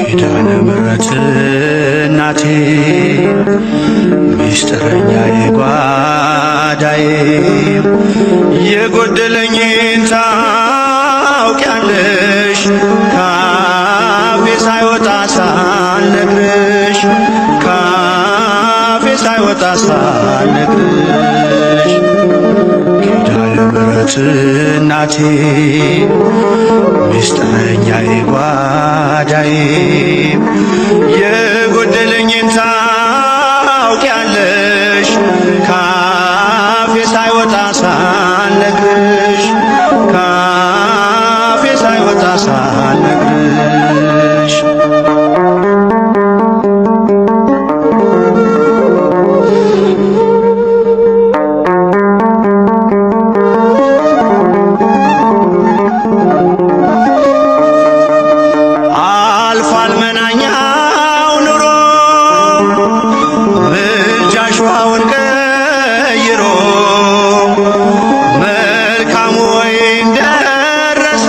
ኪዳነ ምሕረት እናቴ ሚስጥረኛዬ ጓዳዬ የጎደለኝን ታውቂያለሽ ካፌ ሳይወጣ ሳልነግርሽ ካፌ ሳይወጣ ሳልነግርሽ ኪዳነ ምሕረት እናቴ ሚስጥረኛዬ ጓዳዬ የጎደለኝን ታውቂያለሽ ካፌ ሳይወጣ ሳልነግርሽ ካፌ ሳይወጣ ሳልነግርሽ አልፏል መናኛው ኑሮ ምልጃሽ ውሃውን ቀይሮ መልካሙ ወይን ደረሰ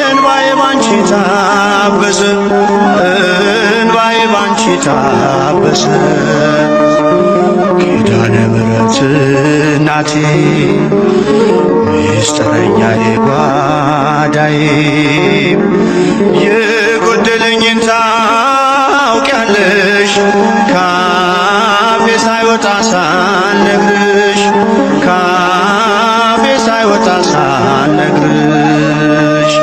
እንባዬ ባንቺ ታበሰ እንባዬ ባንቺ ታበሰ ኪዳነ ምሕረት እናቴ ሚስጥረኛዬ ጓዳዬ የጎደለኝን ታውቂያለሽ ካፌ ሳይወጣ ሳልነግርሽ ካፌ ሳይወጣ ሳልነግርሽ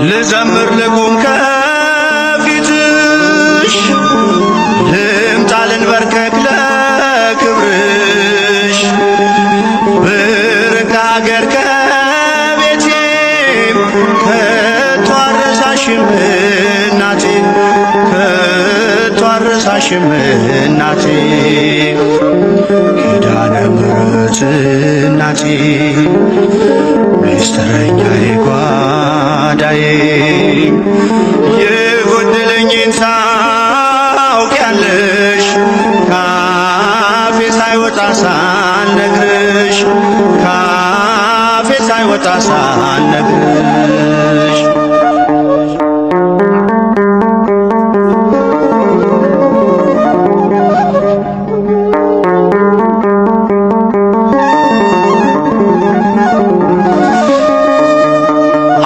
ልዘምር ልቁም ከፊትሽ ልምጣ ልንበርከክ ለክብርሽ ብርቅ አገር ከቤቴ ከቶ አልረሳሽም እናቴ ከቶ አልረሳሽም እናቴ ኪዳነ ምሕረት እናቴ ሚስጥረኛዬ ጓዳዬ የጎደለኝን ታውቂያለሽ ካፌ ሳይወጣ ሳልነግርሽ ካፌ ሳይወጣ ሳልነግርሽ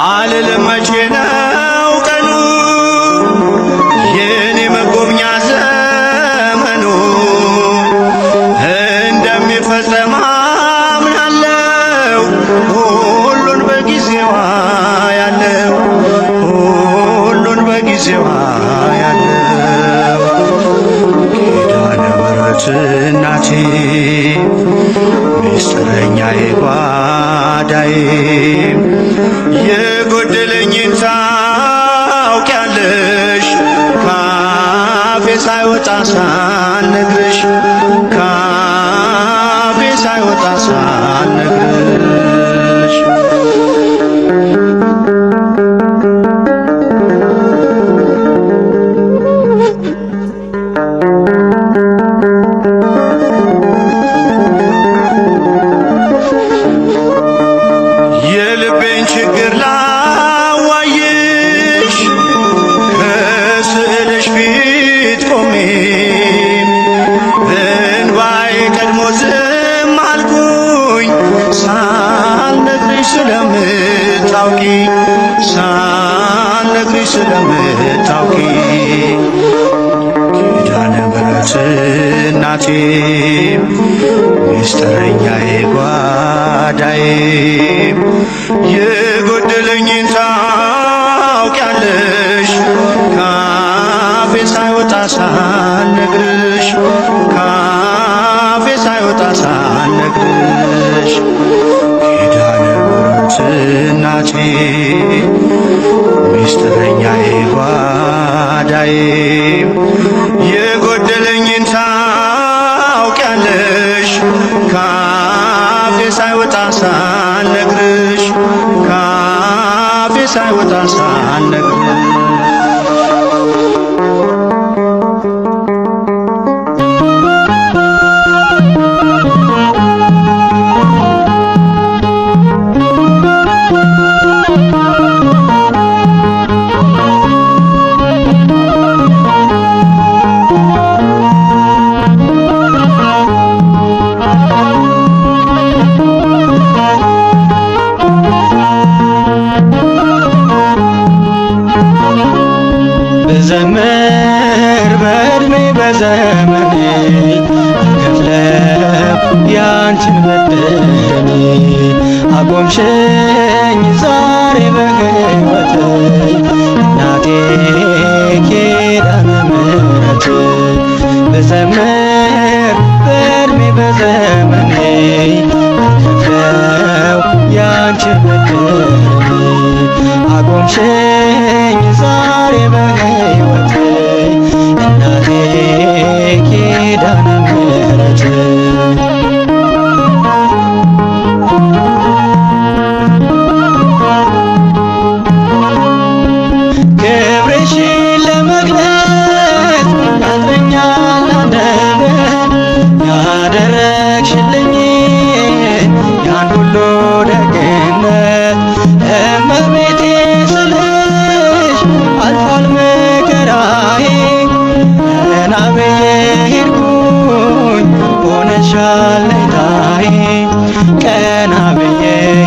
አልልም መቼ ነው ቀኑ የኔ መጎብኛ ዘመኑ እንደሚፈጸም አምናለው ሁሉን በጊዜዋ ያለው ሁሉን በጊዜዋ ያለው ኪዳነ ምሕረት እናቴ ሚስጥረኛዬ ጓዳዬ የጎደለኝን ታውቂያለሽ ካፌ ሳይወጣ ሳልነግርሽ ካፌ ሳይወጣ ሳልነግርሽ የልቤን ችግር ላዋይሽ ከስዕልሽ ፊት ቆሜ እንባዬ ቀድሞ ዝም አልኩኝ ሳልነግርሽ ስለምታውቂ ሳልነግርሽ ስለምታውቂ ኪዳነ ምሕረት እናቴ ሚስጥረኛዬ ጓዳዬ የጎደለኝን ታውቂያለሽ ካፌ ሳይወጣ ሳልነግርሽ ካፌ ሳይወጣ ሳልነግርሽ ኪዳነ ምሕረት እናቴ ሚስጥረኛዬ ጓዳዬ የጎደለኝን ታውቂያለሽ ካፌ ሳይወጣ ሳልነግርሽ ካፌ ሳይወጣ ሳልነግርሽ ብዘምር በዕድሜ በዘመኔ አልከፍለው ያንቺን በደሌ አቆምሽኝ ዛሬ በሕይወቴ እናቴ ኪዳነ ምሕረት ብዘምር በዕድሜ በዘመኔ አልከፍለው ያንቺን በደሌ አቆምሽኝ ዛሬ በሕይወቴ እናቴ ኪዳነ ምሕረት ክብርሽን ለመግለጽ ያጥረኛል አንደበት ያደረግሽልኝ ያን ሁሉ ደግነት እመቤቴ ስልሽ አልፏል መከራዬ ቀና ብዬ ሄድኩኝ ሆነሻል ለኝታዬ ቀና ብዬ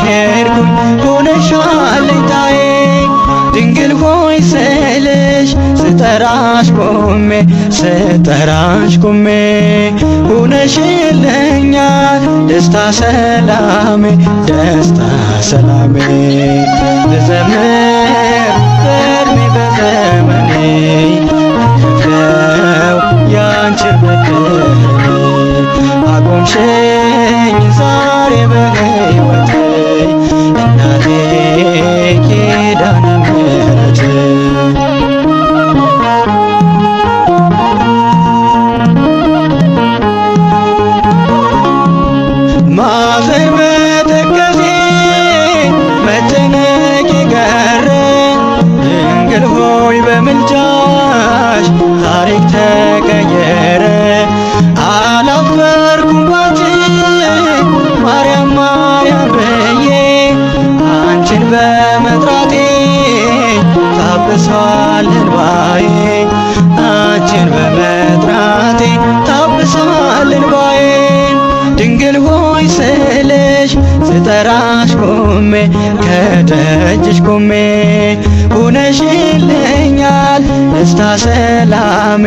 ሄድኩኝ ሆነሻል ለኝታዬ ድንግል ሆይ ስልሽ ስጠራሽ ቆሜ ሆነሽልኛል ደስታ ሰላሜ ብዘምር በዕድሜ በዘመኔ አልከፍለው ያንቺን በደሌ አቆምሽኝ ዛሬ በሕይወቴ እናቴ ኪዳነ ምሕረት ማዘን መተከዜ መጨነቄ ቀረ ድንግል ሆይ በምልጃሽ ታሪክ ተቀየረ አላፈርኩም ባንቺ ማርያም ማርያም ብዬ አንቺን በመጥራቴ ታብሷል እንባዬ አንቺን በመጥራቴ ታብሷል እንባዬ ድንግል ሆይ ስልሽ ስጠራሽ ቆሜ ከደጅሽ ቆሜ ሆነሽልኛል ደስታ ሰላሜ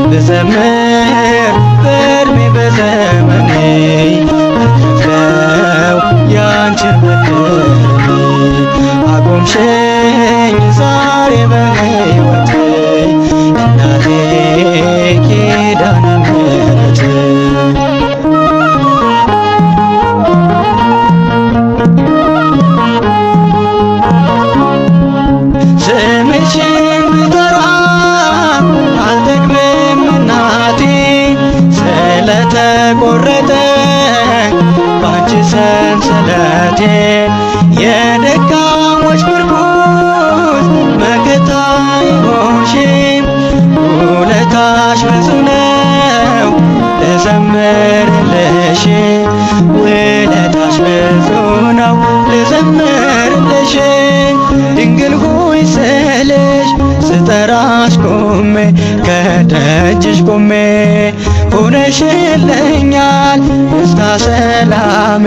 ብዘምር በዕድሜ በዘመኔ አልከፍለው ያንቺን በደሌ አቆምሽኝ ዛሬ በሕይወቴ እናቴ ኪዳነ ምሕረት ስምሽን ብጠራ አልጠግብም እናቴ ስለተቆረጠ ባንቺ ሰንሰለቴ የደካሞች ምርኩዝ መከታ የሆንሽኝ ውለታሽ ብዙ ነው ልዘምርልሽ ውለታሽ ብዙ ነው ልዘምርልሽ ድንግል ሆይ ስልሽ ስጠራሽ ቆሜ ከደጅሽ ቆሜ ሆነሽልኛል ደስታ ሰላሜ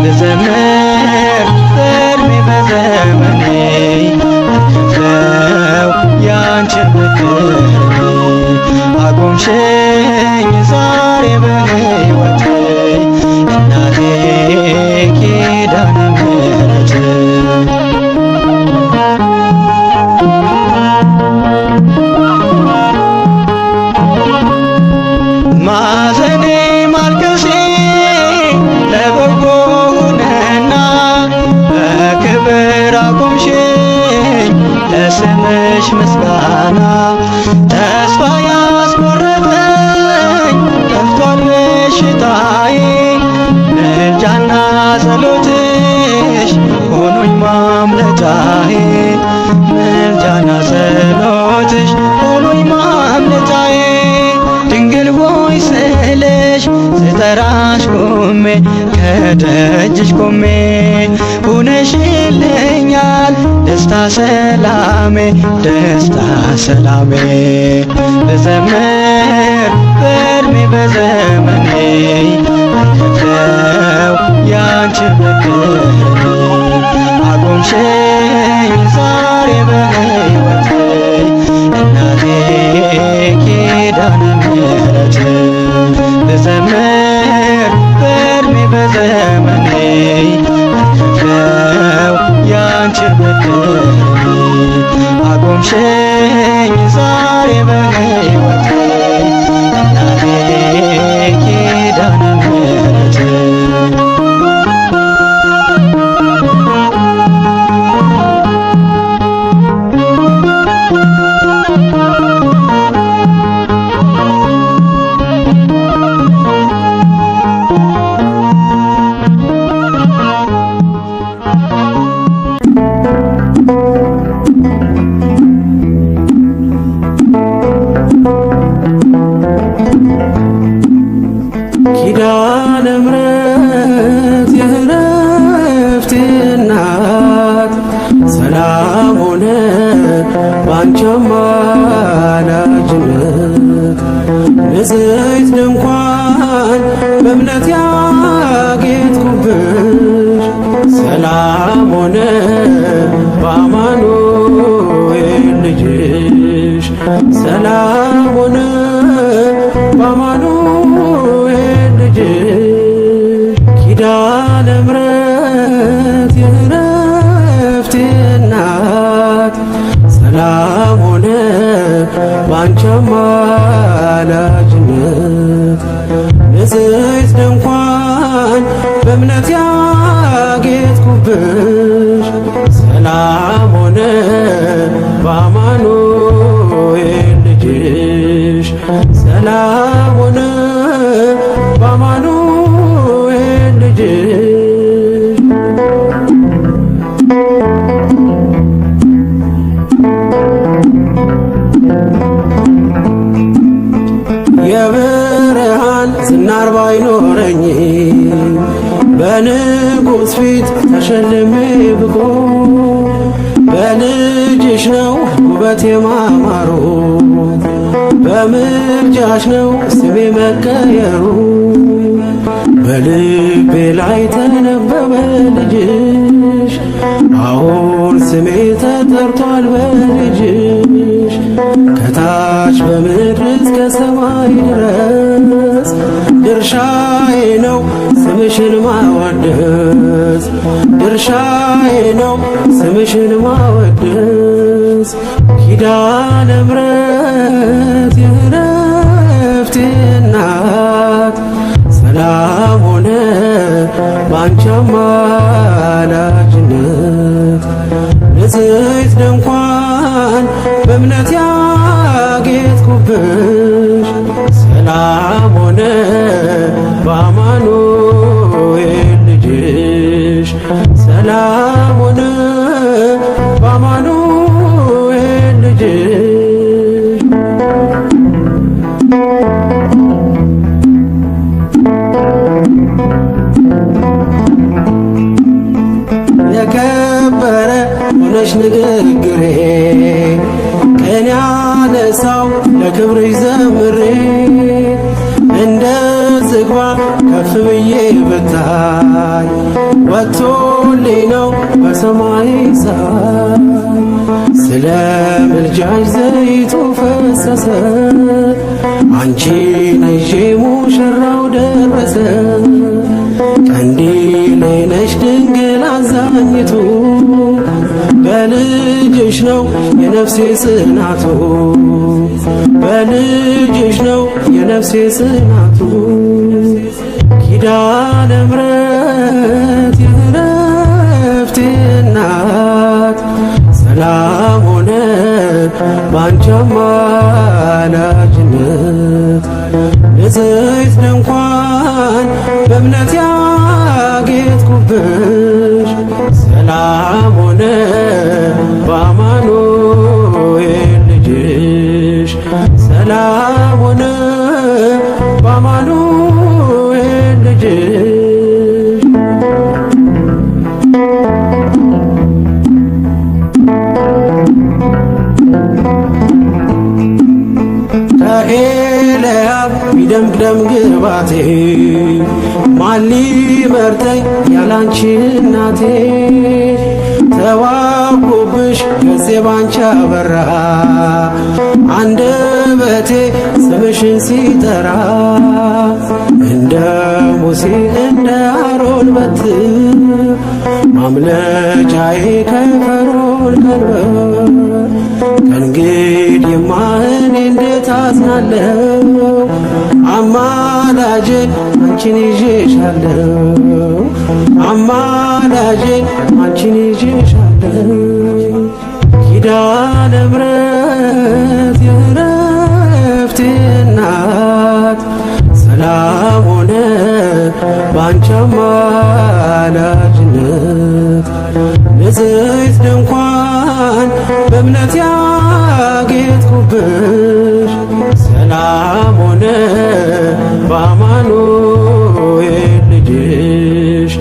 ልዘምር በዕድሜ በዘመኔ አልከፍለው ያንቺን በደሌ አቆምሽኝ ዛሬ በሕይወቴ እናቴ ኪዳነ ምሕረት ማዘኔ ማልቀሴ ለበጎ ሆነና በክብር አቆምሽኝ ለስምሽ ምስጋና ተስፋ ያስቆረጠኝ ጠፍቷል በሽታዬ ምልጃና ጸሎትሽ ሆኖኝ ማምለጫዬ ምልጃና ጸሎትሽ ሆኖኝ ማምለጫዬ ድንግል ሆይ ስልሽ ስጠራሽ ቆሜ ከደጅሽ ቆሜ ሆነሽልኛል ደስታ ሰላሜ ብዘምር በዕድሜ በዘመኔ አልከፍለው ያንቺን በደሌ ያበደረኝ አቆምሽኝ ዛሬ በሕይወቴ እናቴ ኪዳነ ምሕረት ኪዳነ ምሕረት የዕረፍቴ እናት ሰላም ሆነ ባንቺ አማላጅነት ንጽሕት ድንኳን በእምነት ያጌጥኩብሽ ሰላም ሆነ በአማኑኤል ልጅሽ ሰላም ሆነ በአማኑኤል ልጅሽ ኪዳነ ምሕረት የዕረፍቴ እናት ሰላም ሆነ ባንቺ አማላጅነት ንጽሕት ድንኳን በእምነት ያጌጥኩብሽ ሰላም ሆነ በአማኑኤል ልጅሽ ሰላም ሆነ በአማኑኤል ልጅሽ የብርሃን ዝናር ባይኖረኝ በንጉሥ ፊት ተሸልሜ ብቆ በልጅሽ ነው ውበት የማማሩ በምልጃሽ ነው ስሜ መቀየሩ በልቤ ላይ ተነበበ ልጅሽ አሁን ስሜ ተጠርቷል በልጅሽ ከታች በምድር እስከ ሰማይ ድረስ ድርሻዬ ነው ስምሽን ማወደስ ድርሻዬ ነው ስምሽን ማወደስ ኪዳነ ምሕረት የዕረፍቴ እናት ሰላም ሆነ ባንቺ አማላጅነት ንጽሕት ድንኳን በእምነት ያጌጥኩብሽ ሰላም ሆነ በአማኑኤል ልጅሽ ሰላም ሆነ በአማኑኤል ልጅሽ የከበረ ሆነሽ ንግግሬ ቀን ያነሳው ለክብርሽ ዘምሬ እንደ ዝግባ ከፍ ብዬ ብታይ ወጥቶልኝ ነው በሰማይ ሳይ ስለ ምልጃሽ ዘይቱ ፈሰሰ አንቺን ይዤ ሙሽራው ደረሰ ቀንዲሌ ነሽ ድንግል አዛኝቱ በልጅሽ ነው የነፍሴ ጽናቱ በልጅሽ ነው የነፍሴ ጽናቱ ኪዳነ ምሕረት የዕረፍቴ እናት ሰላም ሆነ ባንቺ አማላጅነት ንጽሕት ድንኳን በእምነት ያጌጥኩብሽ ሰላም ሆነ በአማኑኤል ልጅሽ ሰላም ሆነ በአማኑኤል ልጅሽ ከኤልያብ ቢደምቅደም ግባቴ ማን ሊመርጠኝ ያላንቺ እናቴ ተዋብኩብሽ ገጼ ባንቺ አበራ አንደበቴ ስምሽን ሲጠራ እንደ ሙሴ እንደ አሮን በትር ማምለጫዬ ከፈርዖን ቀንበር ከእንግዲህማ እኔ እንዴት አዝናለሁ አማላጄ አንቺን ይዤሻለሁ አማላጄ አንቺን ይዤሻለሁ ኪዳነ ምሕረት የዕረፍቴ እናት ሰላም ሆነ ባንቺ አማላጅነት ንጽሕት ድንኳን በእምነት ያጌጥኩብሽ ሰላም ሆነ በአማኑኤል ልጅሽ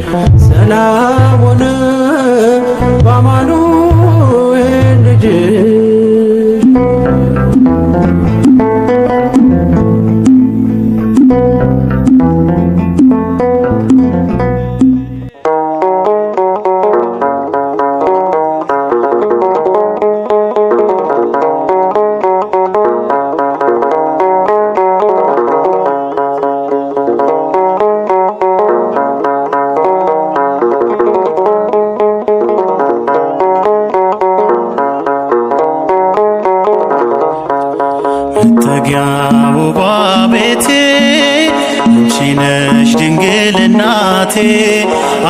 ሰላም ሆነ በአማኑኤል ልጅሽ መጠጊያ ውቧ ቤቴ አንቺ ነሽ ድንግል እናቴ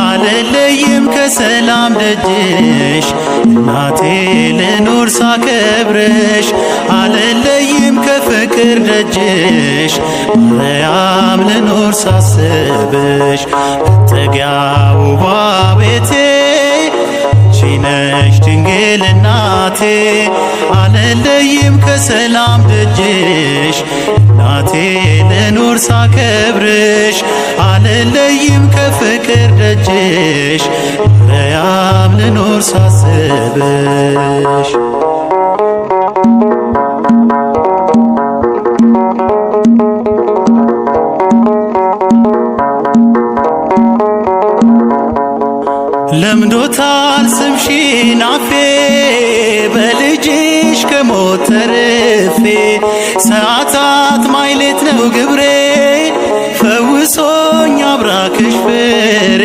አልለይም ከሰላም ደጅሽ እናቴ ልኑር ሳከብርሽ አልለይም ከፍቅር ደጅሽ ማርያም ልኑር ሳስብሽ መጠጊያ ውቧ ቤቴ አንቺ ነሽ ድንግል እናቴ አልለይም ከሰላም ደጅሽ እናቴ ልኑር ሳከብርሽ አልለይም ከፍቅር ደጅሽ ማርያም ልኑር ሳስብሽ ለምዶታል ስምሽን አፌ በልጅሽ ከሞት ተርፌ ሰዓታት ማይሌት ነው ግብሬ ፈውሶኝ አብራክሽ ፍሬ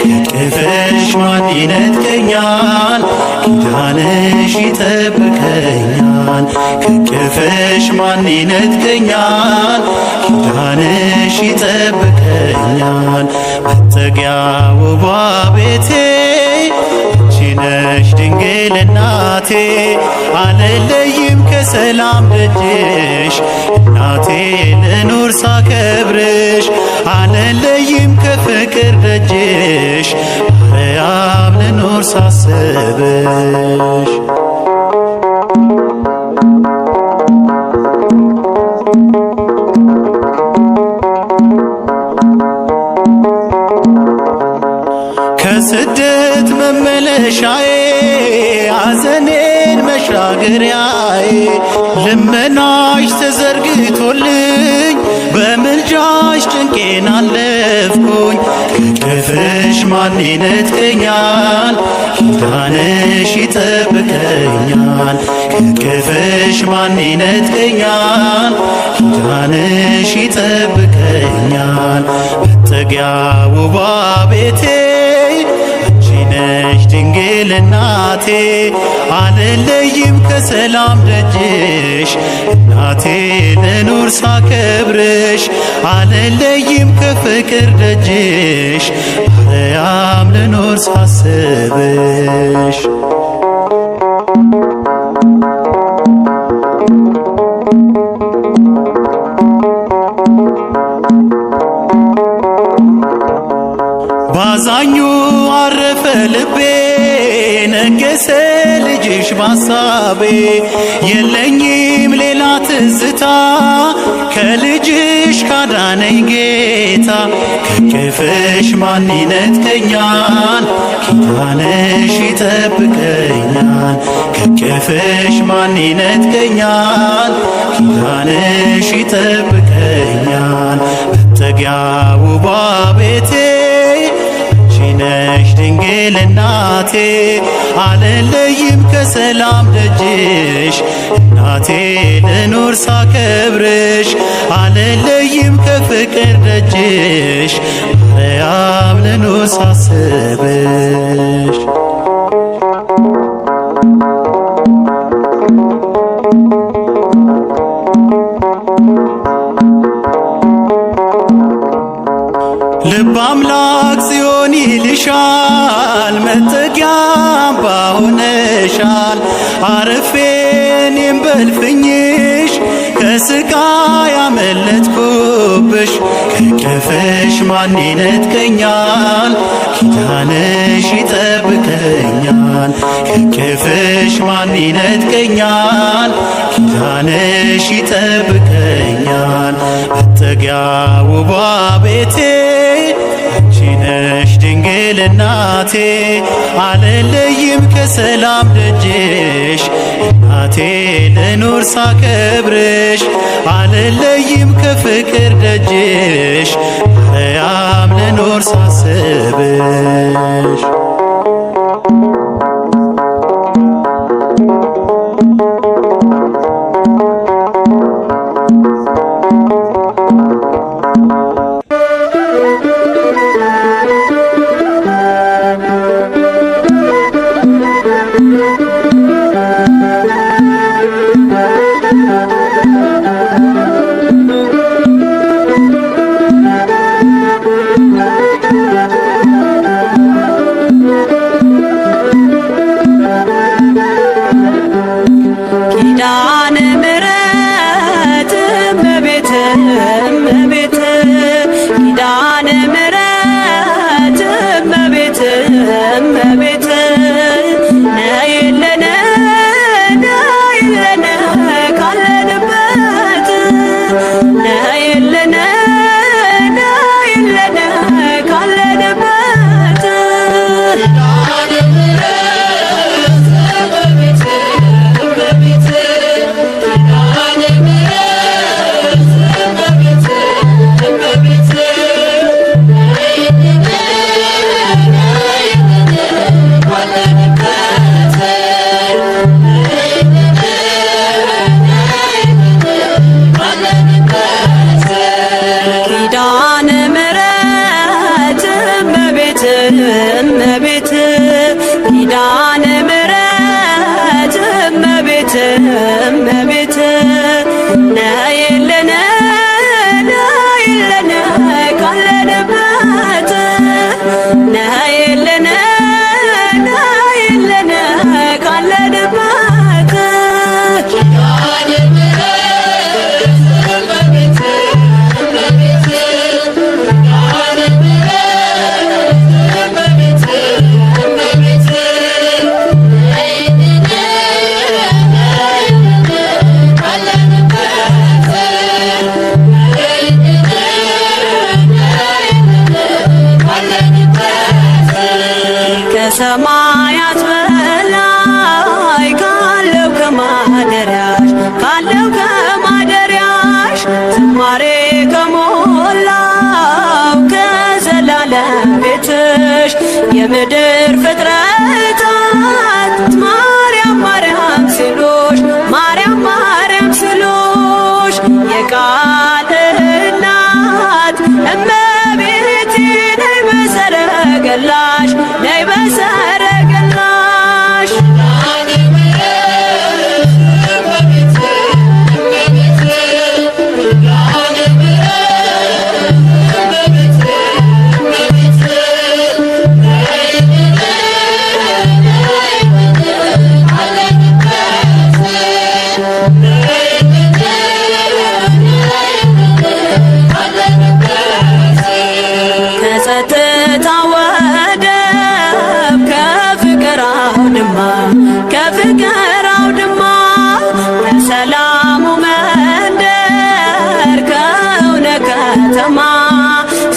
ከቅፍሽ ማን ይነጥቀኛል ኪዳንሽ ይጠብቀኛል ከቅፍሽ ማን ይነጥቀኛል ኪዳንሽ ይጠብቀኛል መጠጊያ ውቧ ቤቴ አንቺ ነሽ ድንግል እናቴ አልለይም ከሰላም ደጅሽ እናቴ ልኑር ሳከብርሽ አልለይም ከፍቅር ደጅሽ ማርያም ልኑር ሳስብሽ ከስደት መመለሻዬ ሐዘኔን መሻገሪያዬ ልመናሽ ተዘርግቶልኝ በምልጃሽ ጭንቄን አለፍኩኝ ከቅፍሽ ማን ይነጥቀኛል ኪዳንሽ ይጠብቀኛል ከቅፍሽ ማን ይነጥቀኛል ኪዳንሽ ይጠብቀኛል መጠጊያ ውቧ ቤቴ አንቺ ነሽ ድንግል እናቴ አልለይም ከሰላም ደጅሽ እናቴ ልኑር ሳከብርሽ አልለይም ከፍቅር ደጅሽ ማርያም ልኑር ሳስብሽ ባዛኙ አረፈ ልቤ ነገሰ ልጅሽ ባሳቤ የለኝም ሌላ ትዝታ ከልጅሽ ካዳነኝ ጌታ ከቅፍሽ ማን ይነጥቀኛል ኪዳንሽ ይጠብቀኛል ከቅፍሽ ማን ይነጥቀኛል ኪዳንሽ ይጠብቀኛል መጠጊያ ውቧ ቤቴ አንቺ ነሽ ድንግል እናቴ አልለይም ከሰላም ደጅሽ እናቴ ልኑር ሳከብርሽ አልለይም ከፍቅር ደጅሽ ማርያም ልኑር ሳስብሽ ልበ አምላክ ጽዮን ይልሻል መጠጊያ አምባ ሆነሻል አርፌ እኔም በእልፍኝሽ ከስቃይ ያመለጥኩብሽ ከቅፍሽ ማን ይነጥቀኛል ኪዳንሽ ይጠብቀኛል ከቅፍሽ ማን ይነጥቀኛል ኪዳንሽ ይጠብቀኛል መጠጊያ ውቧ ቤቴ አንቺ ነሽ ድንግል እናቴ አልለይም ከሰላም ደጅሽ እናቴ ልኑር ሳከብርሽ አልለይም ከፍቅር ደጅሽ ማርያም ልኑር ሳስብሽ እመቤት ኪዳነ ምሕረት እመቤት ነይልን ካለንበት ነይልን ካለንበት ከሰማያት በላይ ካለው ከማደሪያሽ ዝማሬ ከሞላው ከዘላለም ቤትሽ የምድር ፍጥረታት ማርያም ማርያም ሲሉሽ የቃል እናት እመቤቴ ነይ በሰረገላሽ ከጸጥታ ወደብ ከፍቅር አውድማ ከሰላሙ መንደር ከእውነ ከተማ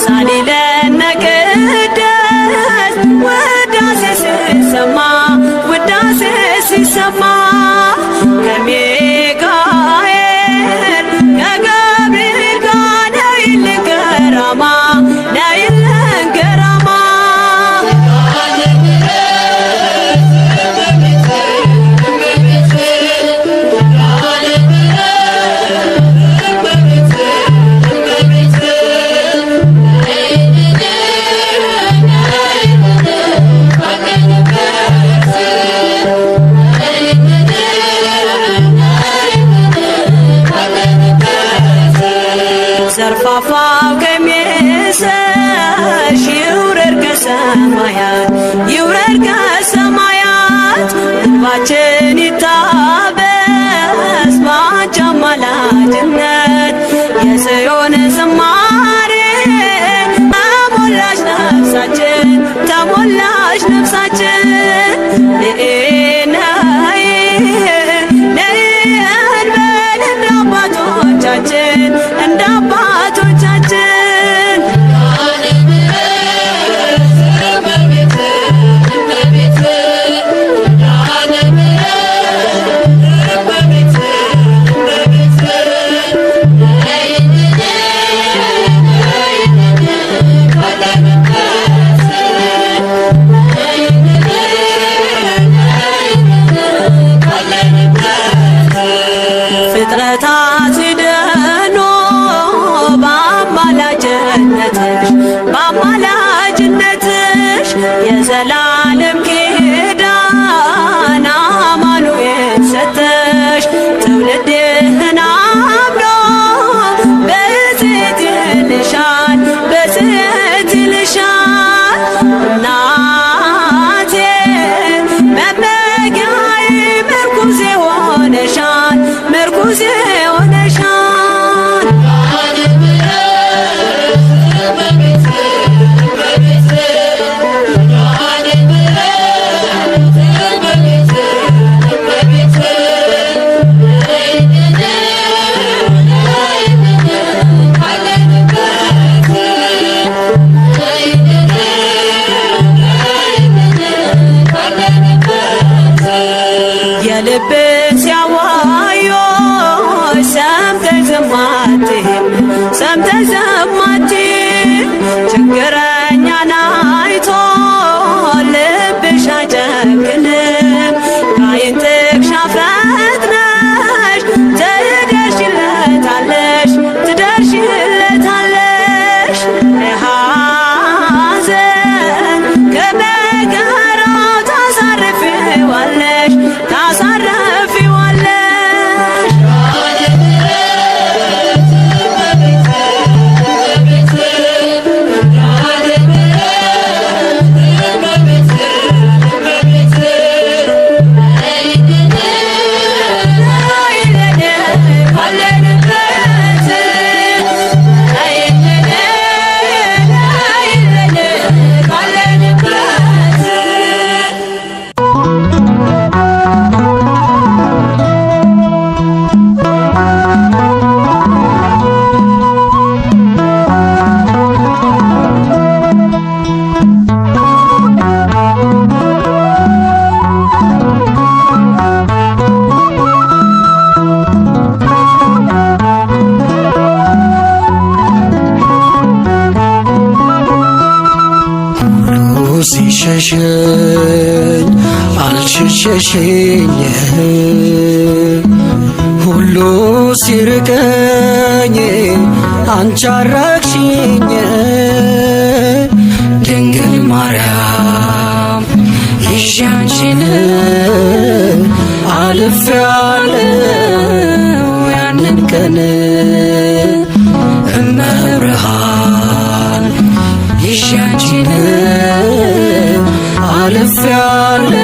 ሳሊለነ ቅደስ ውዳሴ ሲሰማ ከሚካኤል ከገብርኤል ጋር ነይልን ገራማ ልብ ሲያዋዮሽ ሰምተሽ ዝም አትይም ሰምተሽ ዝም አትይም ችግረኛን አይቶ ልብሽ አይጨክንም ከዓይን ጥቅሻ ፈጥነሽ ትደርሺለታለሽ ትደርሺለታለሽ ሐዘን ከመከራው ታሳርፊዋለሽ ታሳርፊዋለሽ ሲሸሸኝ አልሸሸሸኝ ሁሉ ሲርቀኝ አንቺ አራቅሽኝ ድንግል ማርያም ይዤ አንቺን አልፌያለሁ ያንን ቀን እመብርሃን ይዤ አንቺን አልፌያለሁ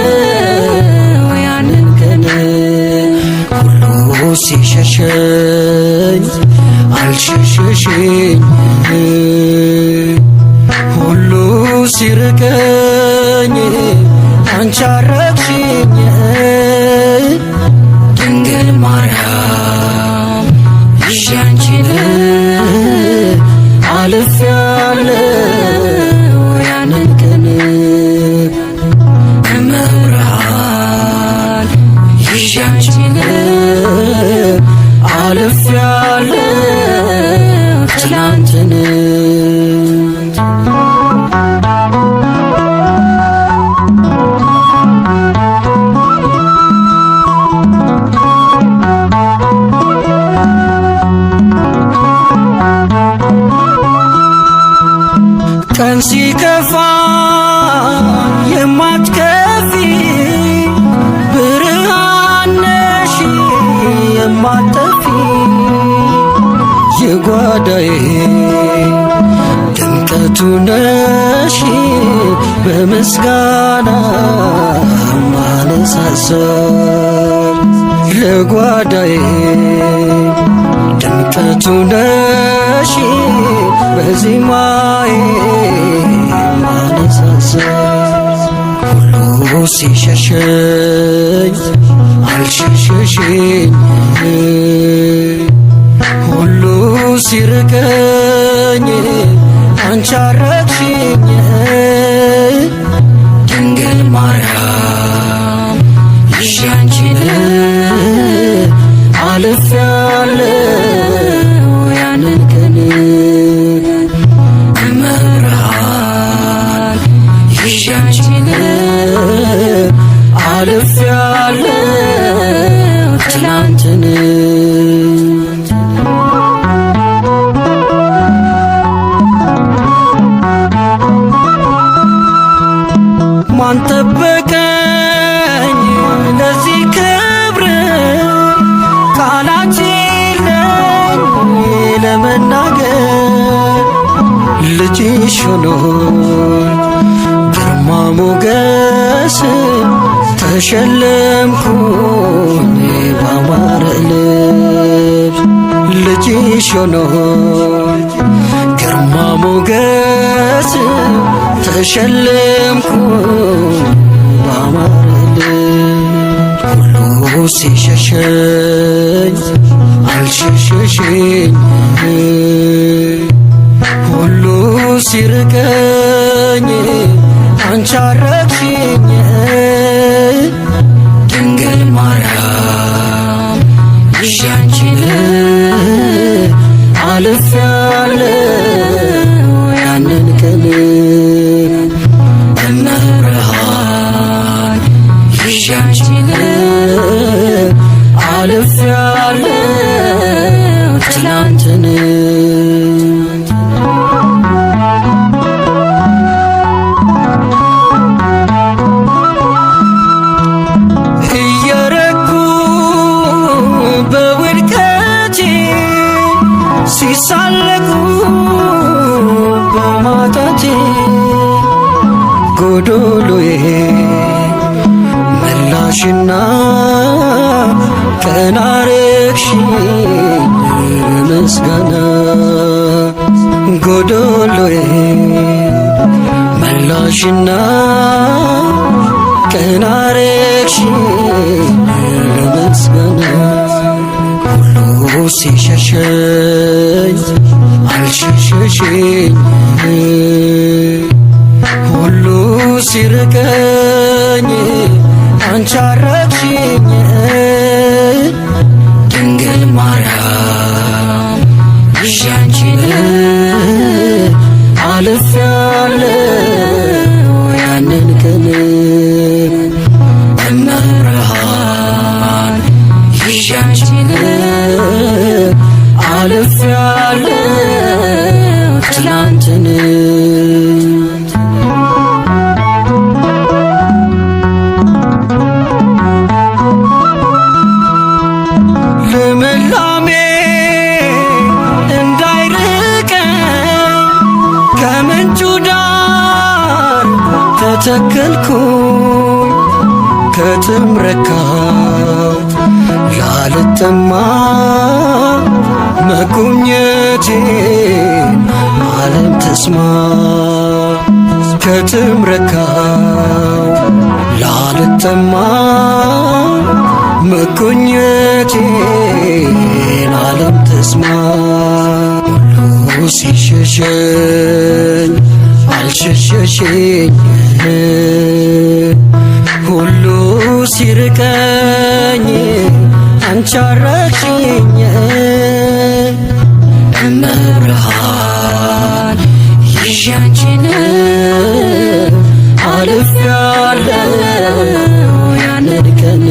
ያንን ቀን ሁሉ ሲሸሸኝ አልሸሸሸኝ ሁሉ ሲርቀኝ አንቺ አረቅሽኝ ድንግል ማርያም ይዤ አንቺን አልፌያለሁ ያንን ቀን እመብርሃን ይዤ አንቺን አልፌያለሁ ትላንትን ቀን ሲከፋ የማትከፊ ብርሃን ነሽ የማትጠፊ የጓዳዬ ድምቀቱ ነሽ በምስጋና ማነሳሳል ለጓዳዬ ድምቀቱ ነሽ በዜማዬ ማነሳሳል ሁሉ ሲሸሸኝ አልሸሸሸኝ ሁሉ ሲርቀኝ አንቺ አረቅሽኝ ድንግል ማርያም ይዤ አንቺን አልፌያለሁ ያንን ቀን እመብርሃን ይዤ አንቺን አልፌያለሁ ትላንትን ማን ጠበቀኝ ለዚህ ክብር ቃላት የለኝ ለመናገር ልጅሽ ሆኖኝ ግርማ ሞገስ ተሸለምኩኝ ባማረ ልብስ ልጅሽ ሆኖኝ ግርማ ሞገስ ተሸለምኩኝ ባማረ ልብስ ሁሉ ሲሸሸኝ አልሸሸሸኝ ሁሉ ሲርቀኝ አንቺ አረቅሽኝ ድንግል ማርያም ይዣንቺን አልፌያለሁ ትላንትን እየረኩ በውድቀቴ ሲሳለቁ በማጣቴ ጎዶሎዬ መላሽና ቀና አረግሽኝ ምስጋና ጎዶሎዬ መላሽና ቀና አረግሽኝ ምስጋና ሁሉ ሲሸሸኝ አልሸሸሽኝ ሁሉ ሲርቀኝ አንቺ አረግሽኝ ድንግል ማርያም ይዣንቺን አልፌያለሁ ያንን ቀን እመብርሃን ይዣንቺን አልፌያለሁ ትላንትን ልምላሜ እንዳይርቀኝ ከምንጩ ዳር ተተከልኩኝ ከትምረካው ላልጠማ መጎብኘቴን ዓለም ተስማ ከትምረካው ላልጠማ መጎብኘቴን ዓለም ተስማ ሁሉ ሲሸሸኝ አልሸሸሽኝ ሁሉ ሲርቀኝ አንቺ አረግሽኝ እመብርሃን ይዣንቺን አልፌያለሁ ያንን ቀን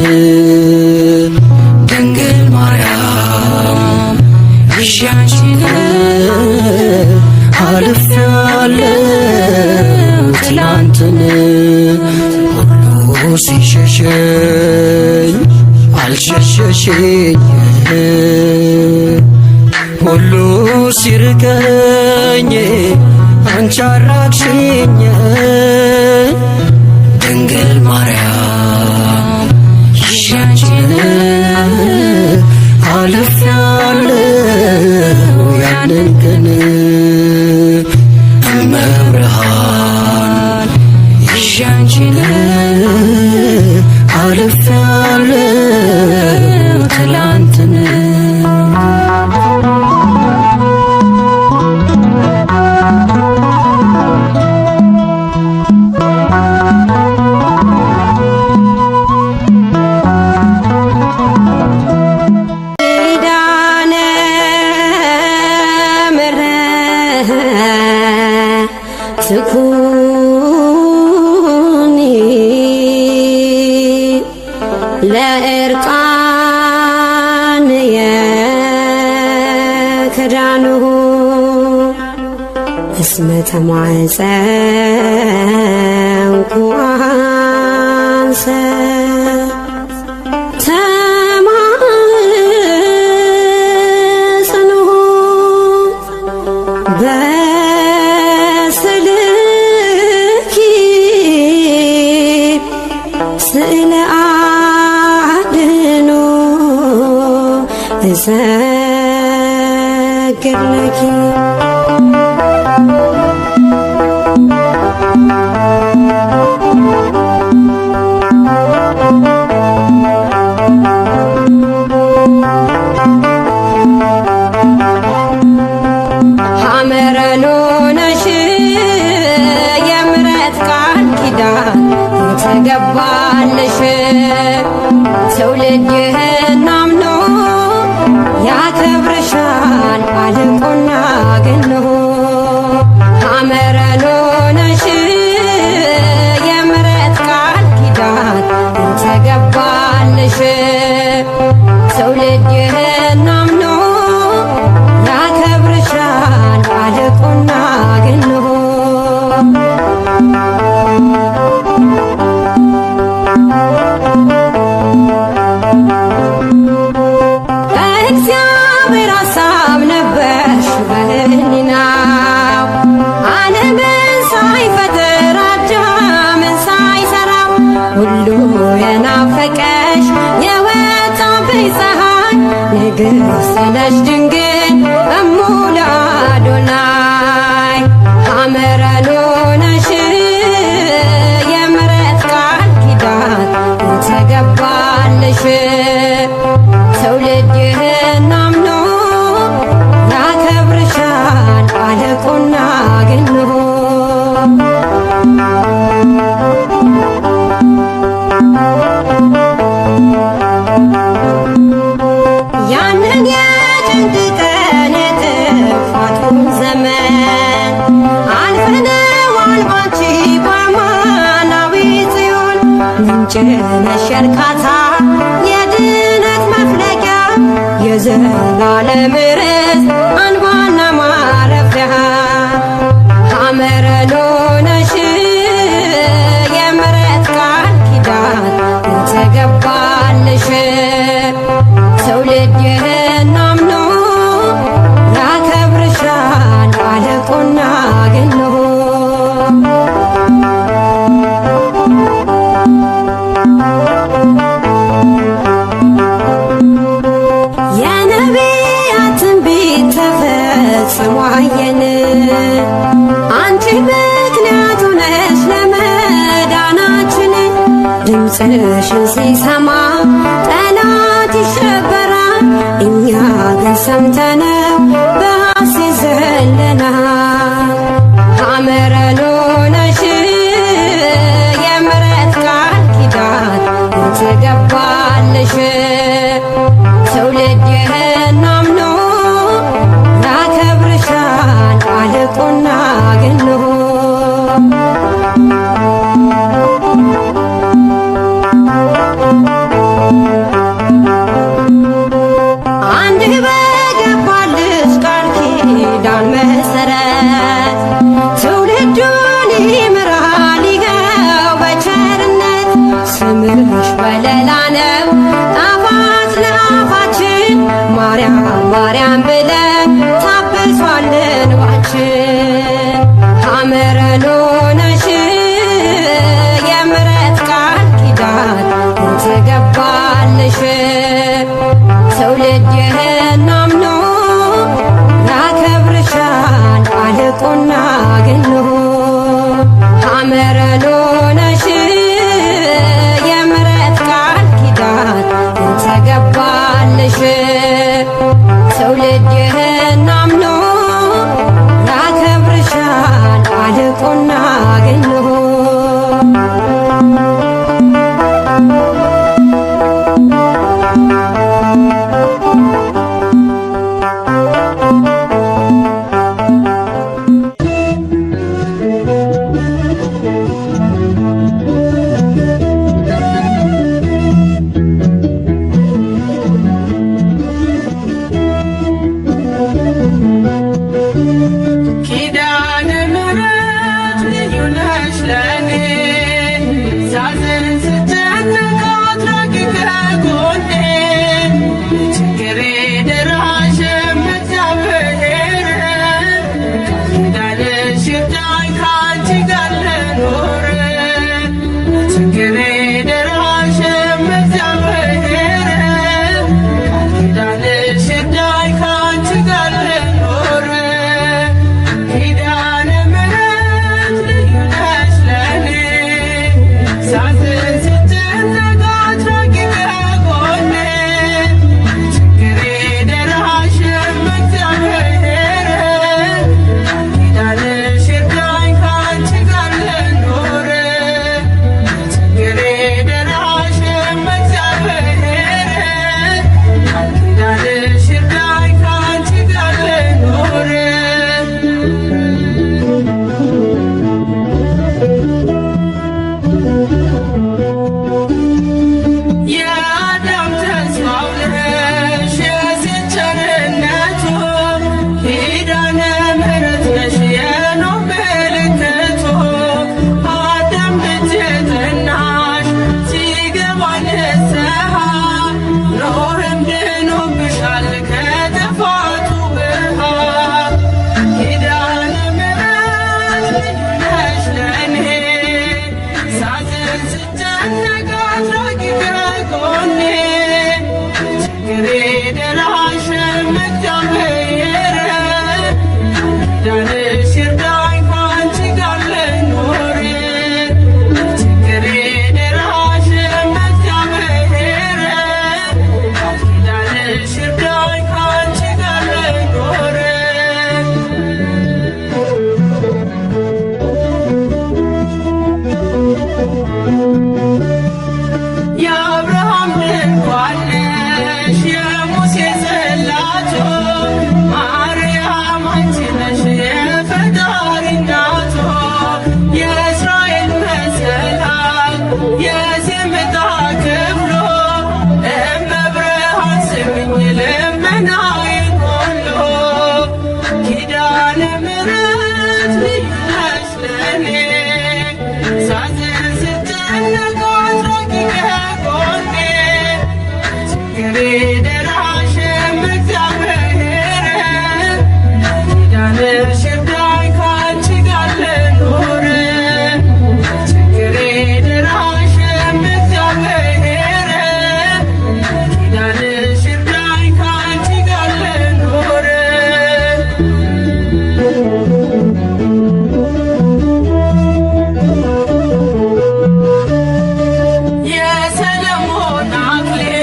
ድንግል ማርያም ይዣንቺን አልፌያለሁ ትላንትን ሁሉ ሲሸሸኝ አልሸሸሽኝ ሁሉ ሲርቀኝ አንቺ አራቅሽኝ ድንግል ማርያም ይዣንቺን አልፌያለሁ ያንን ቀን እመብርሃን ይዣንቺን አልፌያለሁ ትላንትን ትኩኒ ለእርቃን የክዳኑ እስመ ተማፀንኩ አንሰ ተማጽንሁ በስልኪ ስእለ አድኅኖ እሰግድ ለኪ ሐመረኖ ነሽ የምሕረት ቃል ኪዳን የተገባልሽ ትውልድ ይህን አምኖ ያከብርሻል አልቆና ገኖ ሐመረኖ ነሽ የምሕረት ቃል ኪዳን የተገባልሽ ትውልድ ይህን አምኖ ያከብርሻል አልቆና ገኖ በእግዚአብሔር ሐሳብ ነበርሽ በህሊናው ዓለምን ሳይፈጥር አዳምን ሳይሰራው ሁሉ የናፈቀሽ የወጣብሽ ፀሐይ ንግሥት ነሽ ድንግል እሙ ለአዶናይ ሐመረኖ ነሽ የምሕረት ቃል ኪዳን የተገባልሽ ትውልድ ይህን አምኖ ያከብርሻል አልቆና ገኖ ያንን የጭንቅ ቀን የጥፋቱን ዘመን አልፈነዋል ባንቺ በአማናዊ ጽዮን ምንጭ ነሽ የእርካታ የድነት መፍለቂያ የዘላለም ርስት አንባና ማረፊያ ሐመረኖ ነሽ የምሕረት ቃል ኪዳን የተገባልሽ ትውልድ ይህን አምኖ ያከብርሻል አልቆና ገኖ የነቢያት ትንቢት ተፈጽሞ አየን አንቺ ምክንያቱ ነሽ ለመዳናችን ድምፅሽን ሲሰማ ጠላት ይሸበራል እኛ ግን ሰምተነው በሐሴት ዘለናል ሐመረኖ ነሽ የምሕረት ቃል ኪዳን የተገባልሽ ትውልድ ይህን አምኖ ያከብርሻል አልቆና ገኖ አንድ በገባልሽ ቃል ኪዳን መሰረት ትውልዱን ይምራል ይኸው በቸርነት ስምሽ ወለላ ነው ጣፋጭ ለአፋችን ማርያም ማርያም ብለን ታብሷል እንባችን ሐመረኖ ነሽ የምሕረት ቃል ኪዳን የተገባልሽ ትውልድ ይህን አምኖ ያከብርሻል አልቆና ገኖ ሐመረኖ ነሽ የምሕረት ቃል ኪዳን የተገባልሽ ትውልድ ይህን አምኖ ያከብርሻል አልቆና ገኖ ድንኳን ነሽ የሙሴ ጽላቱ ማርያም አንቺ ነሽ የፈጣሪ እናቱ የእስራኤል መሰላል የዝምታ ክፍሉ እመብርሃን ስሚኝ ልመናዬን ሁሉ ኪዳነ ምሕረት ልዩ ነሽ ለኔ ሳዝን ስጨነቅ አትራቂ ከጎኔ ችግሬ ደራሽም እግዚአብሔር ኪዳንሽ ይርዳኝ ካንቺ ጋር ልኑር ችግሬ ደራሽም እግዚአብሔር ኪዳንሽ ይርዳኝ ካንቺ ጋር ልኑር የሰለሞን አክሊል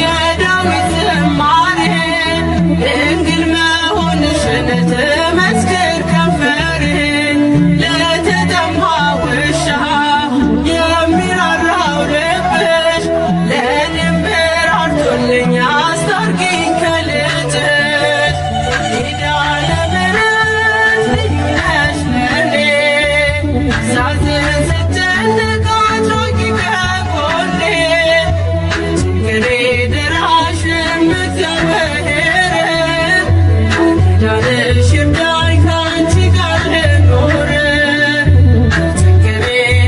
የዳዊት ዝማሬ ድንግል መሆንሽን ትመስክር ከንፈሬ ለተጠማ ውሻ የሚራራው ልብሽ ለእኔም ራርቶልኝ አስታርቂኝ ከልጅሽ ኪዳነ ምሕረት ልዩ ነሽ ለኔ ሳዝን ስጨነቅ አትራቂ ከጎኔ ችግሬ ደራሽም እግዚአብሔር ኪዳንሽ ይርዳኝ ካንቺ ጋር ልኑር ችግሬ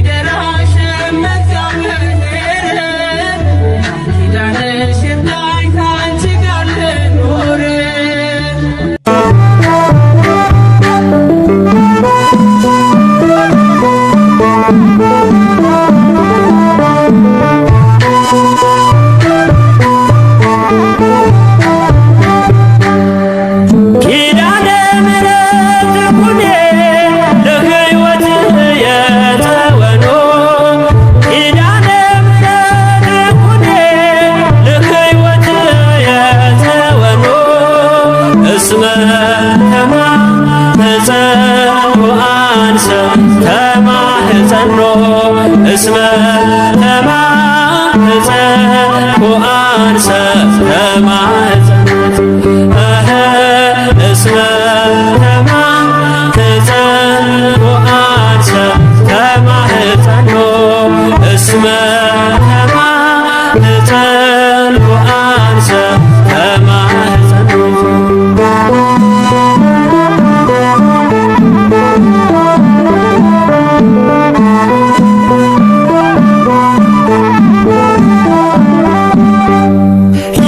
ደራሽም እግዚአብሔር ኪዳንሽ ይርዳኝ ካንቺ ጋር ልኑር ኪዳነ ምሕረት ኩኔ ለሕይወት የተወኖ ኪዳነ ምሕረት ኩኔ ለሕይወት የተወኖ እስመ ተማኅፀኖ አንሰ ተማኅፀኖ እስመ ተማኅፀኖ አንሰ ተማኅፀኖ እስመ ተማኅፀኖ አንሰ ተማኅፀኖ እስመ ተማኅፀኖ አንሰ ተማኅፀኖ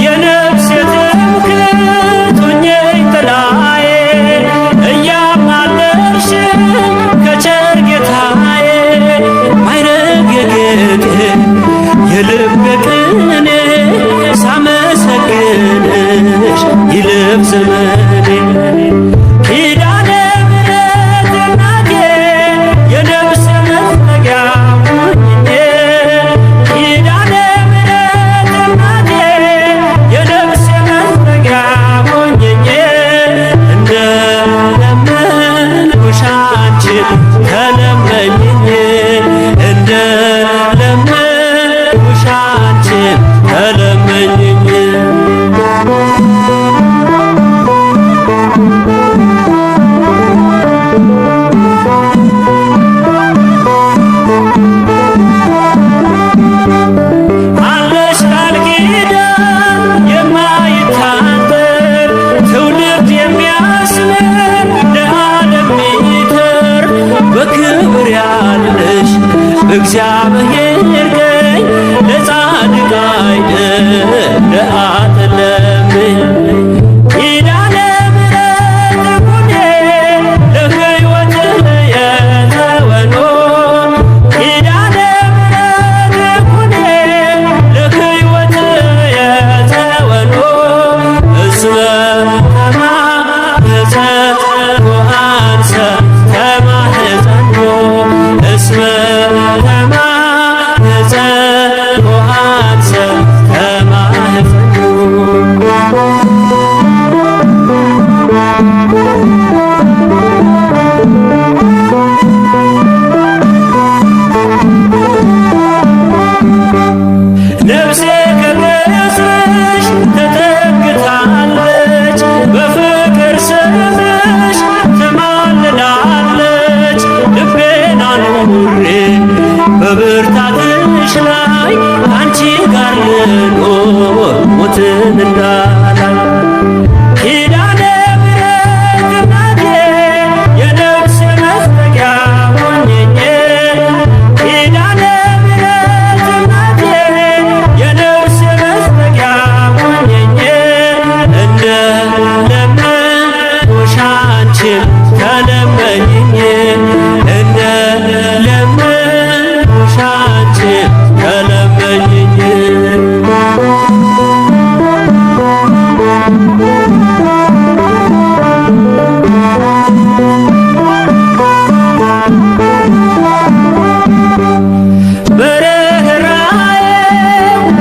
የነፍሴ ትምክህት ሁኚኝ ጥላዬ እያማለድሽኝ ከቸር ጌታዬ ማዕረግ የጌጤ የልቤ ቅኔ ሳመሰግንሽ ይለፍ ዘመኔ ኪዳነ ምሕረት እናቴ የነፍሴ መጠጊያ ሁኚኝ ኪዳነ ምሕረት እናቴ የነፍሴ መጠጊያ ሁኚኝ እንደለመንኩሽ አንቺን ተለመኝኝ እንደለመንኩሽ አንቺን ተለመኝኝ አንቺ ጋር ልኖር ሞትን እንዳላይ ኪዳነ ምሕረት እናቴ የነፍሴ መጠጊያ ሆኜኝ ኪዳነ ምሕረት እናቴ የነፍሴ መጠጊያ ሆኜኝ እንደ ለመንኩሽ አንቺም ተለመኚኝ እንደ ለመንኩሽ አንቺም ተለመኚኝ በርኅራኄ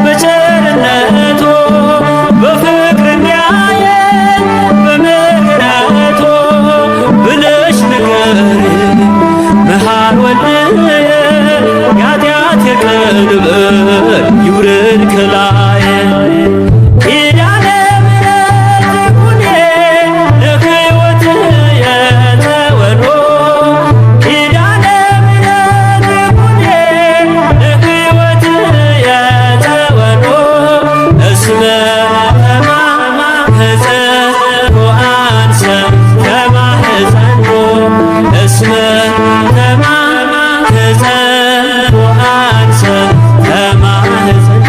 በቸርነቱ በፍቅር እንዲያየን በምሕረቱ ብለሽ ንገሪኝ መሐር ወልድየ የኃጢአቴ ቀንበር ይውረድ ከላዬ ኪዳነ ምሕረት ይኩኔ ለሕይወት የተወኖ ኪዳነ ምሕረት ይኩኔ ለሕይወት የተወኖ እስመ ከማኅፀን አንሰ ከማኅፀኖ እስመ ከማኅፀን አንሰ ከማኅፀኖ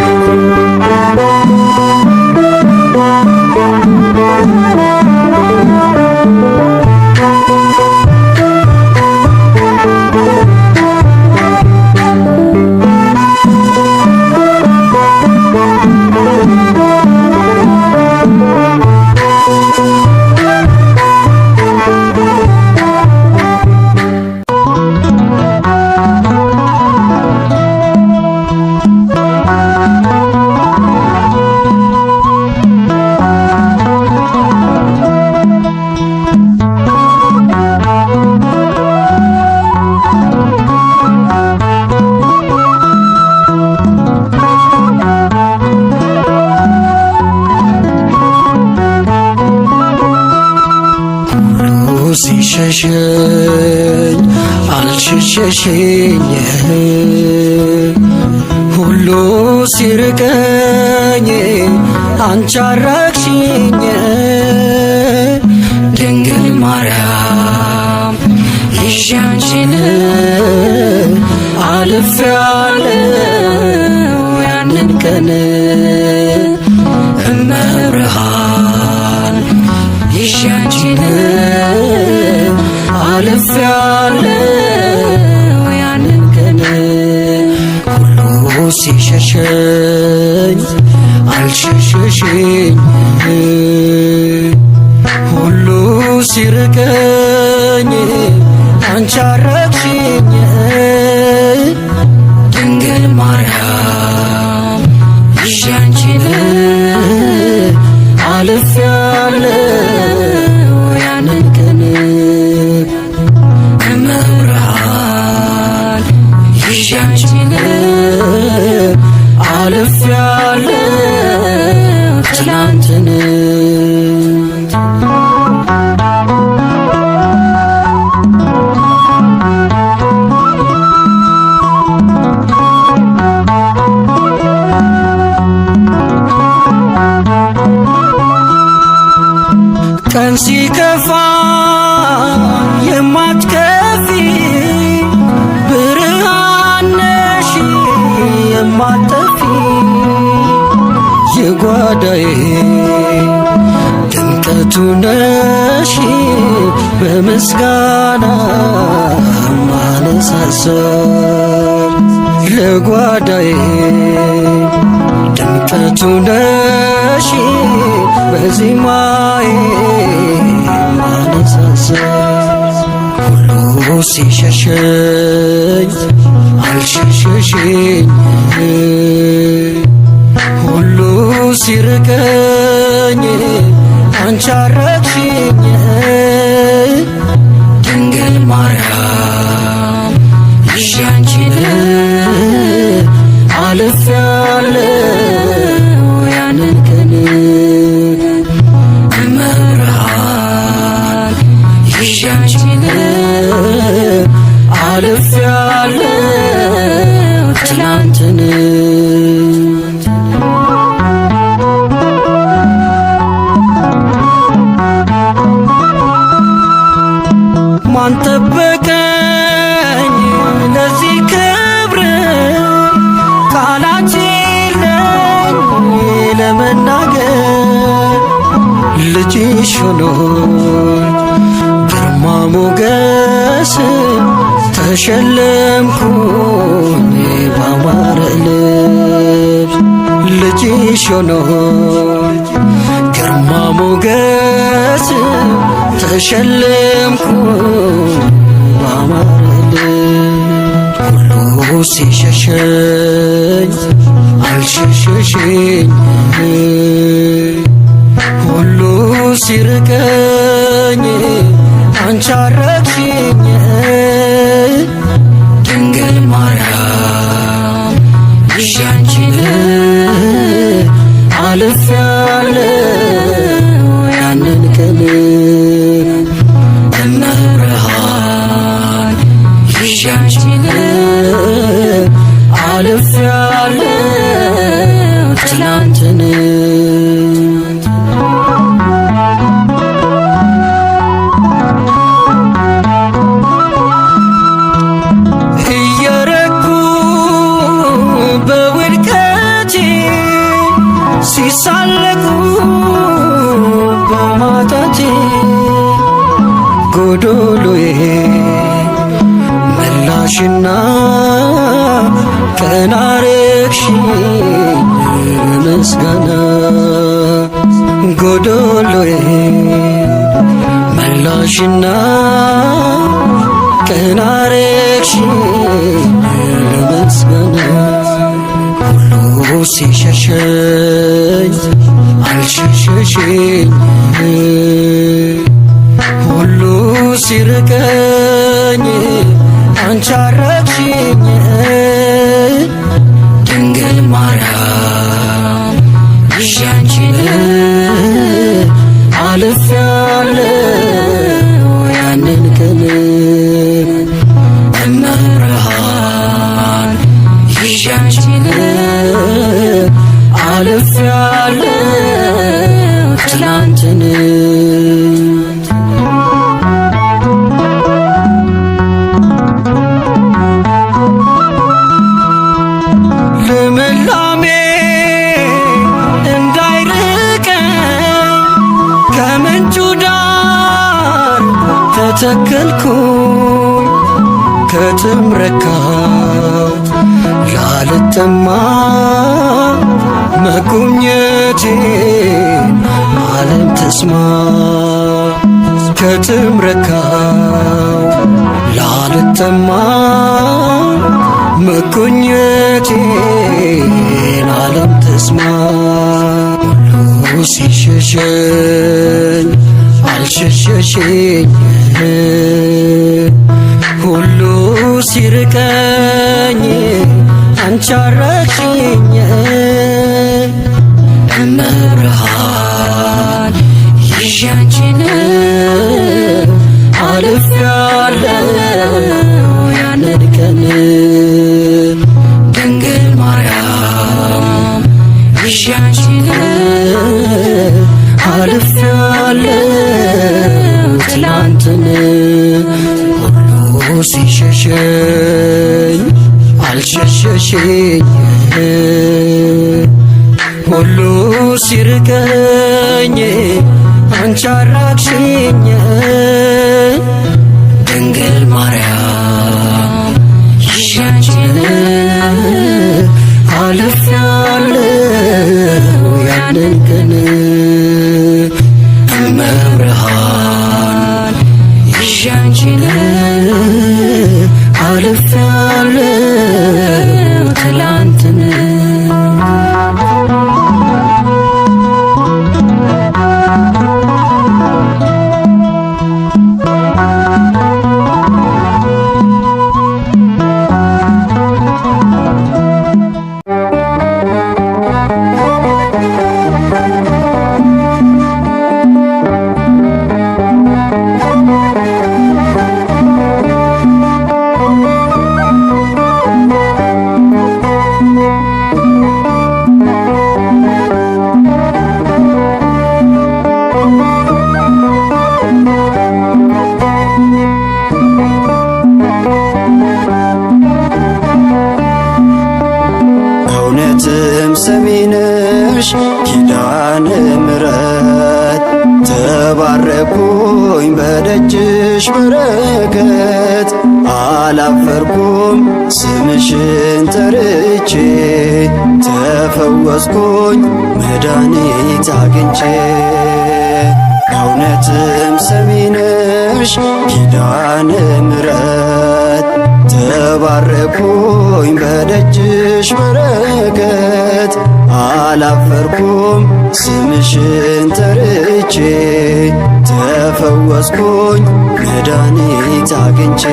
ሲሸሸኝ አልሸሸሽኝ ሁሉ ሲርቀኝ አንቺ አራቅሽኝ ድንግል ማርያም ይዤ አንቺን አልፌያለሁ ያንን ቀን እመብርሃን ይዤ አንቺን አልፌያለሁ ያንን ቀን ሁሉ ሲሸሸኝ አልሸሸሽኝ ሁሉ ሲርቀኝ አንቺ አራቅሽኝ ድንግል ማርያም ይዤ አንቺን አልፌያለሁ ያንን ቀን እመብርሃን ይዤ አንቺን አልፌያለሁ ትናንትን ቀን ሲከፋ የማትከፊ ብርሃን ነሽ የማትጠፊ የጓዳዬ ድምቀቱ ነሽ በምስጋና ማነሳሳል ለጓዳዬ ድምቀቱ ነሽ በዜማዬ ማነሳሳል ሁሉ ሲሸሸኝ አልሸሸሽኝ ሁሉ ሲርቀኝ አንቺ አራቅሽኝ ድንግል ማርያም ይዤ አንቺን አልፌያለሁ ያንን ቀን እመብርሃን ይዤ አንቺን አልፌያለሁ ትናንትን ጠበቀኝ ለዚህ ክብር ቃላት የለኝ ለመናገር ልጅሽ ሆኖኝ ግርማ ሞገስ ተሸለምኩኝ ባማረ ልብስ ልጅሽ ሆኖኝ ግርማ ሞገስ ተሸለምኩኝ ባማረ ልብስ ሁሉ ሲሸሸኝ አልሸሸሽኝ ሁሉ ሲርቀኝ አንቺ አረግሽኝ ድንግል ማርያም ልጅ አንቺ አልፌያለሁ ያንን ቀን እመብርሃን ልጅ አንቺ አልፌያለሁ ትናንትን ሲሳለቁ በማጣቴ ጎዶሎዬ መላሽና ቀና አረግሽኝ ምስጋና ጎዶሎዬ መላሽና ቀና አረግሽኝ ምስጋና ሁሉ ሲሸሸኝ አልሸሸሽኝ ሁሉ ሲርቀኝ አንቺ አረግሽኝ ድንግል ማርያም ልጅ አንቺ አልፌያለሁ ያንን ቀን እመብርሃን ልጅ አንቺ አልፌያለሁ ትናንትን ልምላሜ እንዳይርቀኝ ከምንጩ ዳር ተተከልኩኝ ከትምረካው ላልጠማ መጎብኘቴን ዓለም ተስማ ከትምረካው ላልጠማ መጎብኘቴን ዓለም ተስማ ሁሉ ሲሸሸኝ አልሸሸሽኝ ሁሉ ሲርቀኝ አንቺ አረግሽኝ እመብርሃን ልጅ አንቺ አልፌያለሁ ያንን ቀን ድንግል ማርያም ልጅ አንቺ አልፌያለሁ ትናንትን ሁሉ ሲሸሸኝ አልሸሸሽኝ ሁሉ ሲርቀኝ አንቺ አራቅሽኝ ድንግል ማርያም ልጅ አንቺ አልፌያለሁ ያንን ቀን እመብርሃን ልጅ አንቺ አልፌያለሁ ትላንትን ሰሚነሽ ኪዳነ ምሕረት ተባረኩኝ በደጅሽ በረከት አላፈርኩም ስምሽን ጠርቼ ተፈወስኩኝ መድኃኒት አግኝቼ በእውነትም ሰሚነሽ ኪዳነ ምሕረት ተባረኩኝ በደጅሽ በረከት አላፈርኩም ስምሽን ጠርቼ ተፈወስኩኝ መድኃኒት አግኝቼ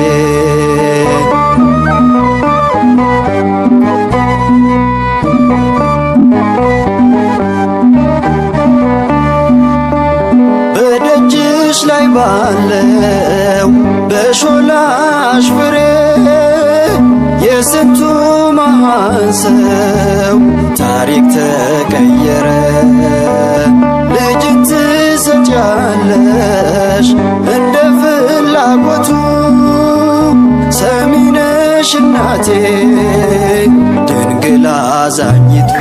በደጅሽ ላይ ባለው በሾላሽ ፍሬ የስንቱ መሃን ሰው ታሪክ ተቀየረ። ልጅን ትሰጫለሽ እንደ ፍላጎቱ ሰሚነሽ እናቴ ድንግል አዛኝቱ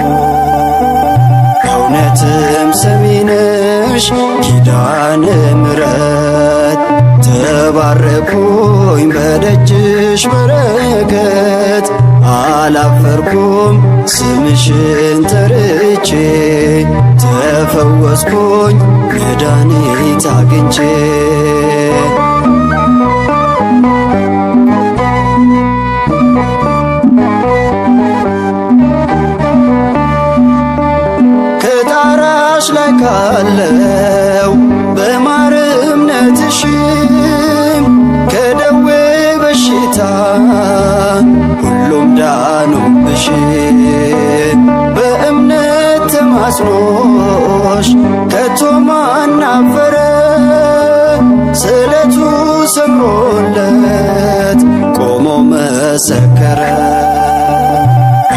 በእውነትም ሰሚነሽ ኪዳነ ምሕረት ተባረኩኝ በደጅሽ በረከት አላፈርኩም ስምሽን ጠርቼ ተፈወስኩኝ መድኃኒት አግኝቼ ከጣራሽ ላይ ካለው በማር እምነትሽም ከደዌ በሽታ ሁሉም ዳኑብሽ በእምነት ተማጽኖሽ ከቶ ማን አፈረ ስለቱ ሰምሮለት ቆሞ መሰከረ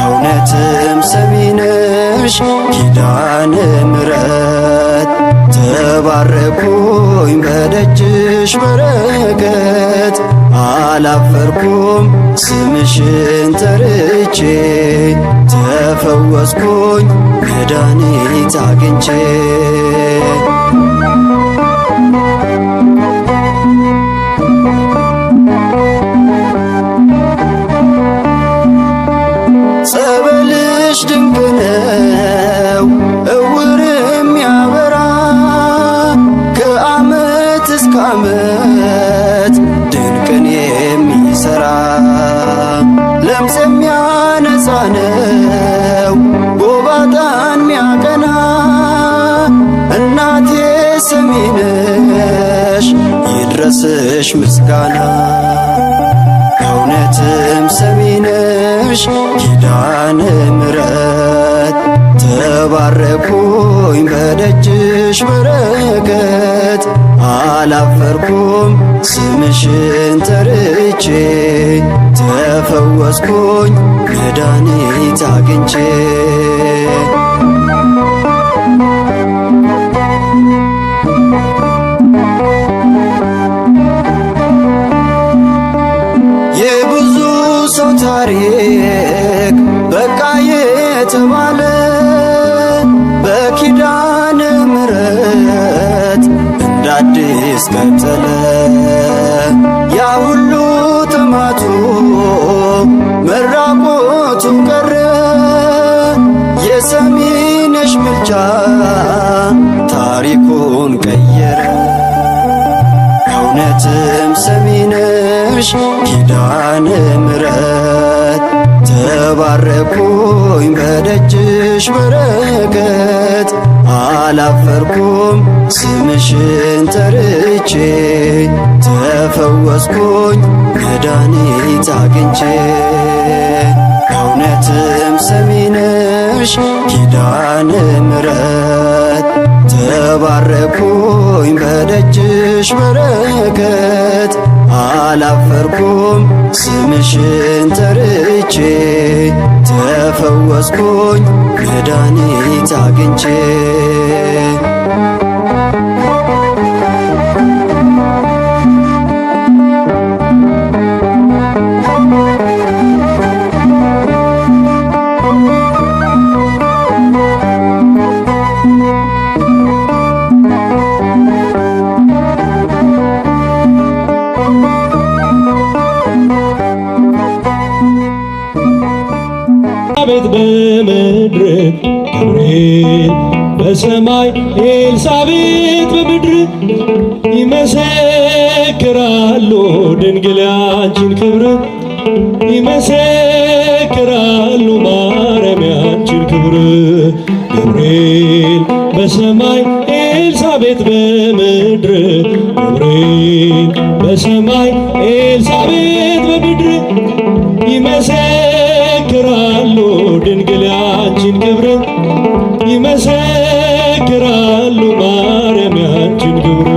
እውነትም ሰሚነሽ ኪዳነ ምሕረት ተባረኩኝ በደጅሽ በረከት አላፈርኩም ስምሽን ጠርቼ ተፈወስኩኝ መድኃኒት አግኝቼ ጸበልሽ ድንቅ ነው እውርም ያበራ ከዓመት እስከ ዓመት ድንቅን የሚሠራ ለምጽ የሚያነጻ ነው ጎባጣን ሚያቀና እናቴ ሰሚነሽ ይድረስሽ ምስጋና እውነትም ሰሚነሽ ኪዳነ ምሕረት ተባረኩኝ በደጅሽ በረከት አላፈርኩም ስምሽን ጠርቼ ተፈወስኩኝ መድኃኒት አግኝቼ የብዙ ሰው ታሪክ በቃ የተባለ በኪዳነ ምሕረት እንደ አዲስ ቀጠለ። ያ ሁሉ ጥማቱ መራቆቱ ቀረ። የሰሚነሽ ምልጃ ታሪኩን ቀየረ። እውነትም ሰሚነሽ ኪዳነ ምሕረት ተባረኩኝ በደጅሽ በረከት አላፈርኩም ስምሽን ጠርቼ ተፈወስኩኝ መድኃኒት አግኝቼ እውነትም ሰሚነሽ ኪዳነ ምሕረት ተባረኩኝ በደጅሽ በረከት አላፈርኩም ስምሽን ጠርቼ ተፈወስኩኝ መድኃኒት አግኝቼ ኤልሳቤጥ በምድር ገብርኤል በሰማይ ኤልሳቤጥ በምድር ይመሰክራሉ ድንግል ያንቺን ክብር ይመሰክራሉ ማርያም ያንቺን ክብር ገብርኤል በሰማይ ኤልሳቤጥ በምድር ገብርኤል በሰማይ ኤልሳቤጥ በምድር ይመሰክራሉ ድንግል ያንቺን ክብር ይመሰክራሉ ማርያም ያንቺን ክብር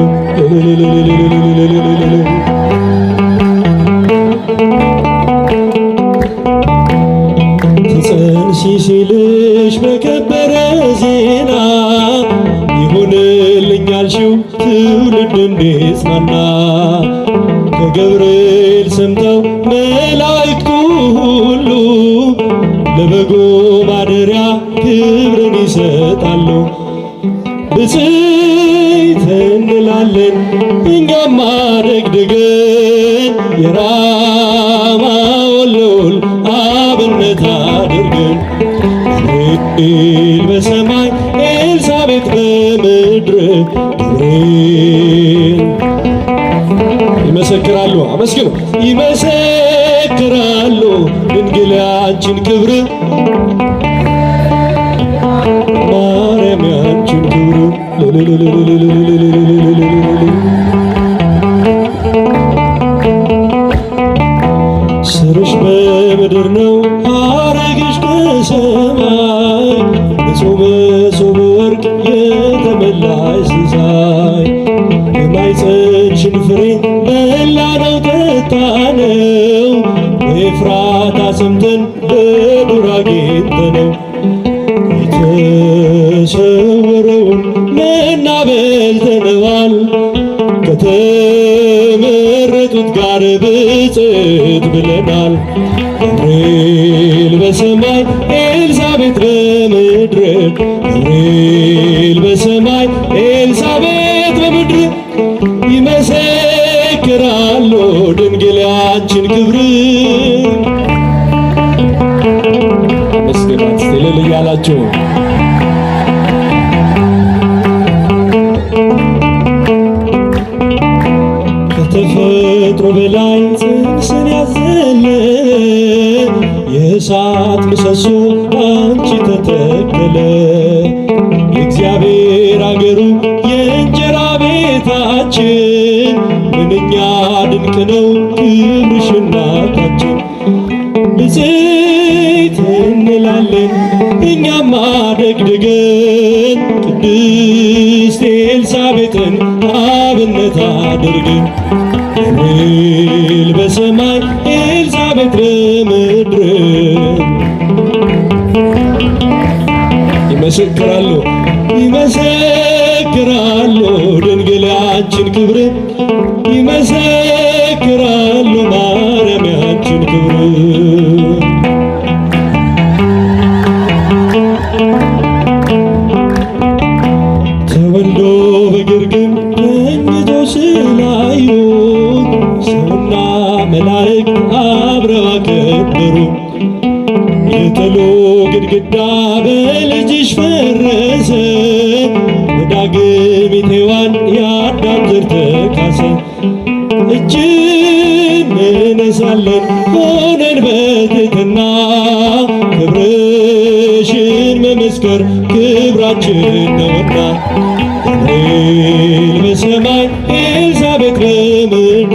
ትጸንሺ ሲልሽ በከበረ ዜና ይሁንልኝ ያልሽው ትውልድ እንዲጽናና ከገብርኤል ሰምተው መላእክቱ ሁሉ ለበጉ ማደሪያ ክብርን ይሰጣሉ። ብፅዕት እንላለን እኛም አደግድገን የራማውን ልዑል አብነት አድርገን ገብርኤል በሰማይ ኤልሳቤጥ በምድር ገብርኤል ይመሰክራሉ። አመስግኑ። ይመሰክራሉ ድንግል ያንቺን ክብር ማርያም ያንቺን ክብር ስርሽ በምድር ነው ሐረግሽ ከሰማይ ንጹሕ መሶበ ወርቅ የተመላሽ ሲሳይ የማኅፀንሽን ፍሬ በላነው ጠጣነው በኤፍራታ ሰምተን በዱር አግኝተነው የተሰወረውን መና በልተነዋል ከተመረጡት ጋር ብፅዕት ብለናል። ገብርኤል በሰማይ ኤልሳቤጥ በምድር ገብርኤል በሰማይ ኤልሳቤጥ በምድር ይመሰክራሉ ድንግል ያንቺን ክብር መስገናት እልል እያላችሁ ከተፈጥሮ በላይ ጽንስን ያዘለ የእሳት ምሰሶ አንቺ ተተከለ የእግዚአብሔር አገሩ የእንጀራ ቤታችን ምንኛ ድንቅ ነው ክብርሽ እናታችን ብፅዕት እንላለን እኛም አደግድገን ቅድስት ኤልሳቤጥን አብነት አድርገን ገብርኤል በሰማይ ኤልሳቤጥ በምድር ይመሰክራሉ ይመሰክራሉ ድንግል ያንቺን ክብር ይመሰክራሉ ማርያም ያንቺን ክብር ተወልዶ በግርግም ተኝቶ ስላዩት ሰውና መላእክት አብረው አከበሩ። የጥሉ ግድግዳ በልጅሽ ፈረሰ በዳግሚት ሔዋን የአዳም ዘር ተካሰ። እጅ እንነሳለን ሆነን በትሕትና ክብርሽን መመስከር ክብራችን ነውና ገብርኤል በሰማይ ኤልሳቤጥ በምድር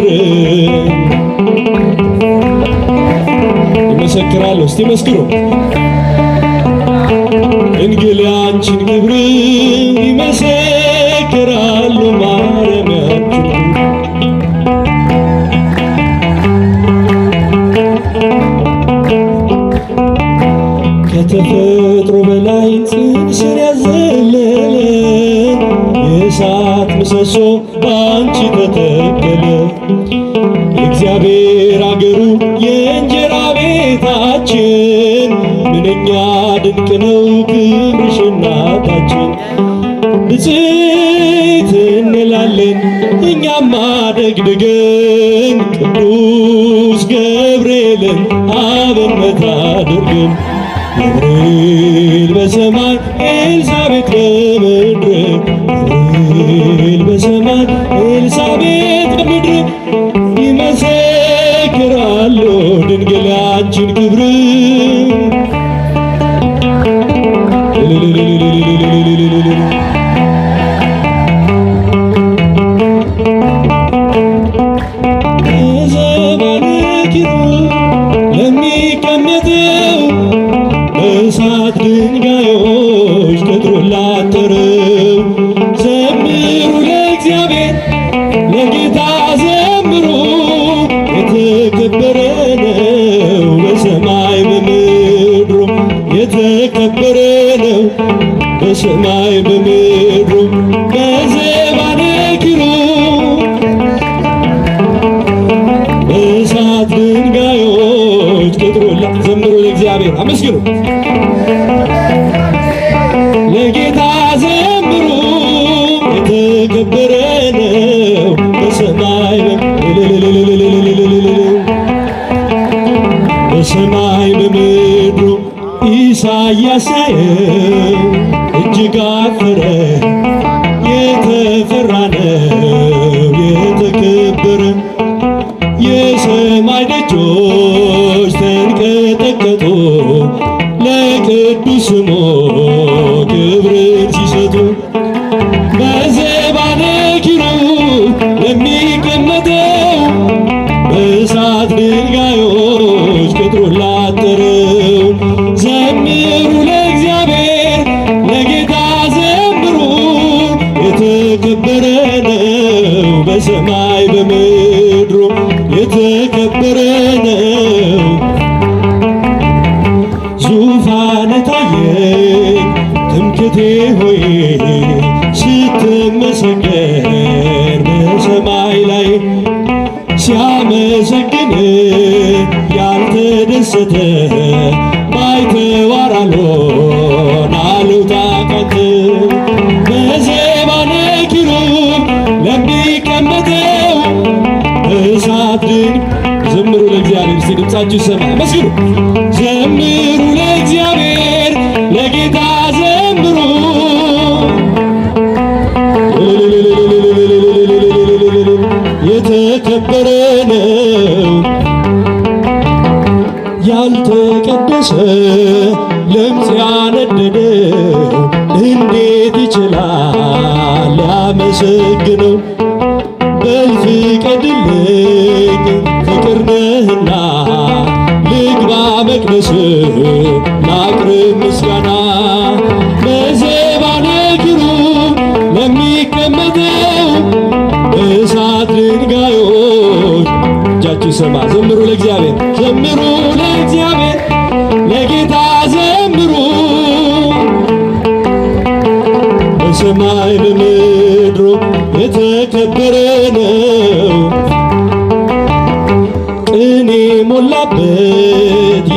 ይመሰክራሉ። እስቲ መስክሩ። ድንግል ያንቺን ክብር ይመሰክራሉ ማርያም ያንቺን ከተፈጥሮ በላይ ጽንስን ያዘለ የእሳት ምሰሶ በአንቺ ተተከለ የእግዚአብሔር አገሩ የእንጀራ ቤታችን ምንኛ ድንቅ ነው ክብርሽ እናታችን ብፅዕት እንላለን እኛም አደግድገን ቅዱስ ገብርኤልን አብነት አድርገን ኤልሳቤጥ በምድር ገብርኤል በሰማይ ኤልሳቤጥ በምድር ይመሰክራሉ ድንግል ያንቺን ክብር ለሚቀመጠው በእሳት ድንጋዮች ቅጥሩን ላጠረው ዘምሩ ለእግዚአብሔር ለጌታ ዘምሩ የተከበረ ነው በሰማይ በምድሩ የተከበረ ነው በሰማይ በምድሩ በዘባነ ኪሩብ በእሳት ድንጋዮች ቅጥሩን ዘምሩ ለእግዚአብሔር አመስግኑ ለጌታ ዘምሩ የተከበረ ነው በሰማይ በሰማይ በምድሩ ኢሳይያስ ያየው እጅግ አፈረ የተፈራ ነው የተከበረ የሰማይ ደጆች ተንቀጠቀጡ ለቅዱስ ስሙ ክብርን ሲሰጡ በዘባነ ኪሩብ ለሚቀመጠው በእሳት ድንጋዮች ቅጥሩን ላጠረው ዘምሩ ለእግዚአብሔር ለጌታ ዘምሩ የተከበረ ነው በሰማይ በምድሩ የተከበረ ነው ዙፋን ታየኝ ትምክቴ ሆይ ስትመሰገን በሰማይ ላይ ሲያመሰግን ያልተደሰተ ባይተዋር አልሆን ታቃት በዘባነ ኪሩብ ለሚቀመጠው እሳት ድንቅ ዘምሩ ለእግዚአብሔር እስቲ ድምፃችሁ ይሰማ መስግኑ ዘምሩ ለእግዚአብሔር ለጌታ ዘምሩ የተከበረ ነው ያልተቀደሰ ለምጽ ያነደደው እንዴት ይችላል ሊያመሰግነው በል ፍቀድልኝ ፍቅር ነህና ልግባ መቅደስ ላቅርብ ምስጋና በዘባነ ኪሩብ ለሚቀመጠው በእሳት ድንጋዮች እጃችሁ ይሰማ ዘምሩ ለእግዚአብሔር ዘምሩ ለእግዚአብሔር ለጌታ ዘምሩ በሰማይ በምድሩ የተከበረ ነው ቅኔ ሞላበት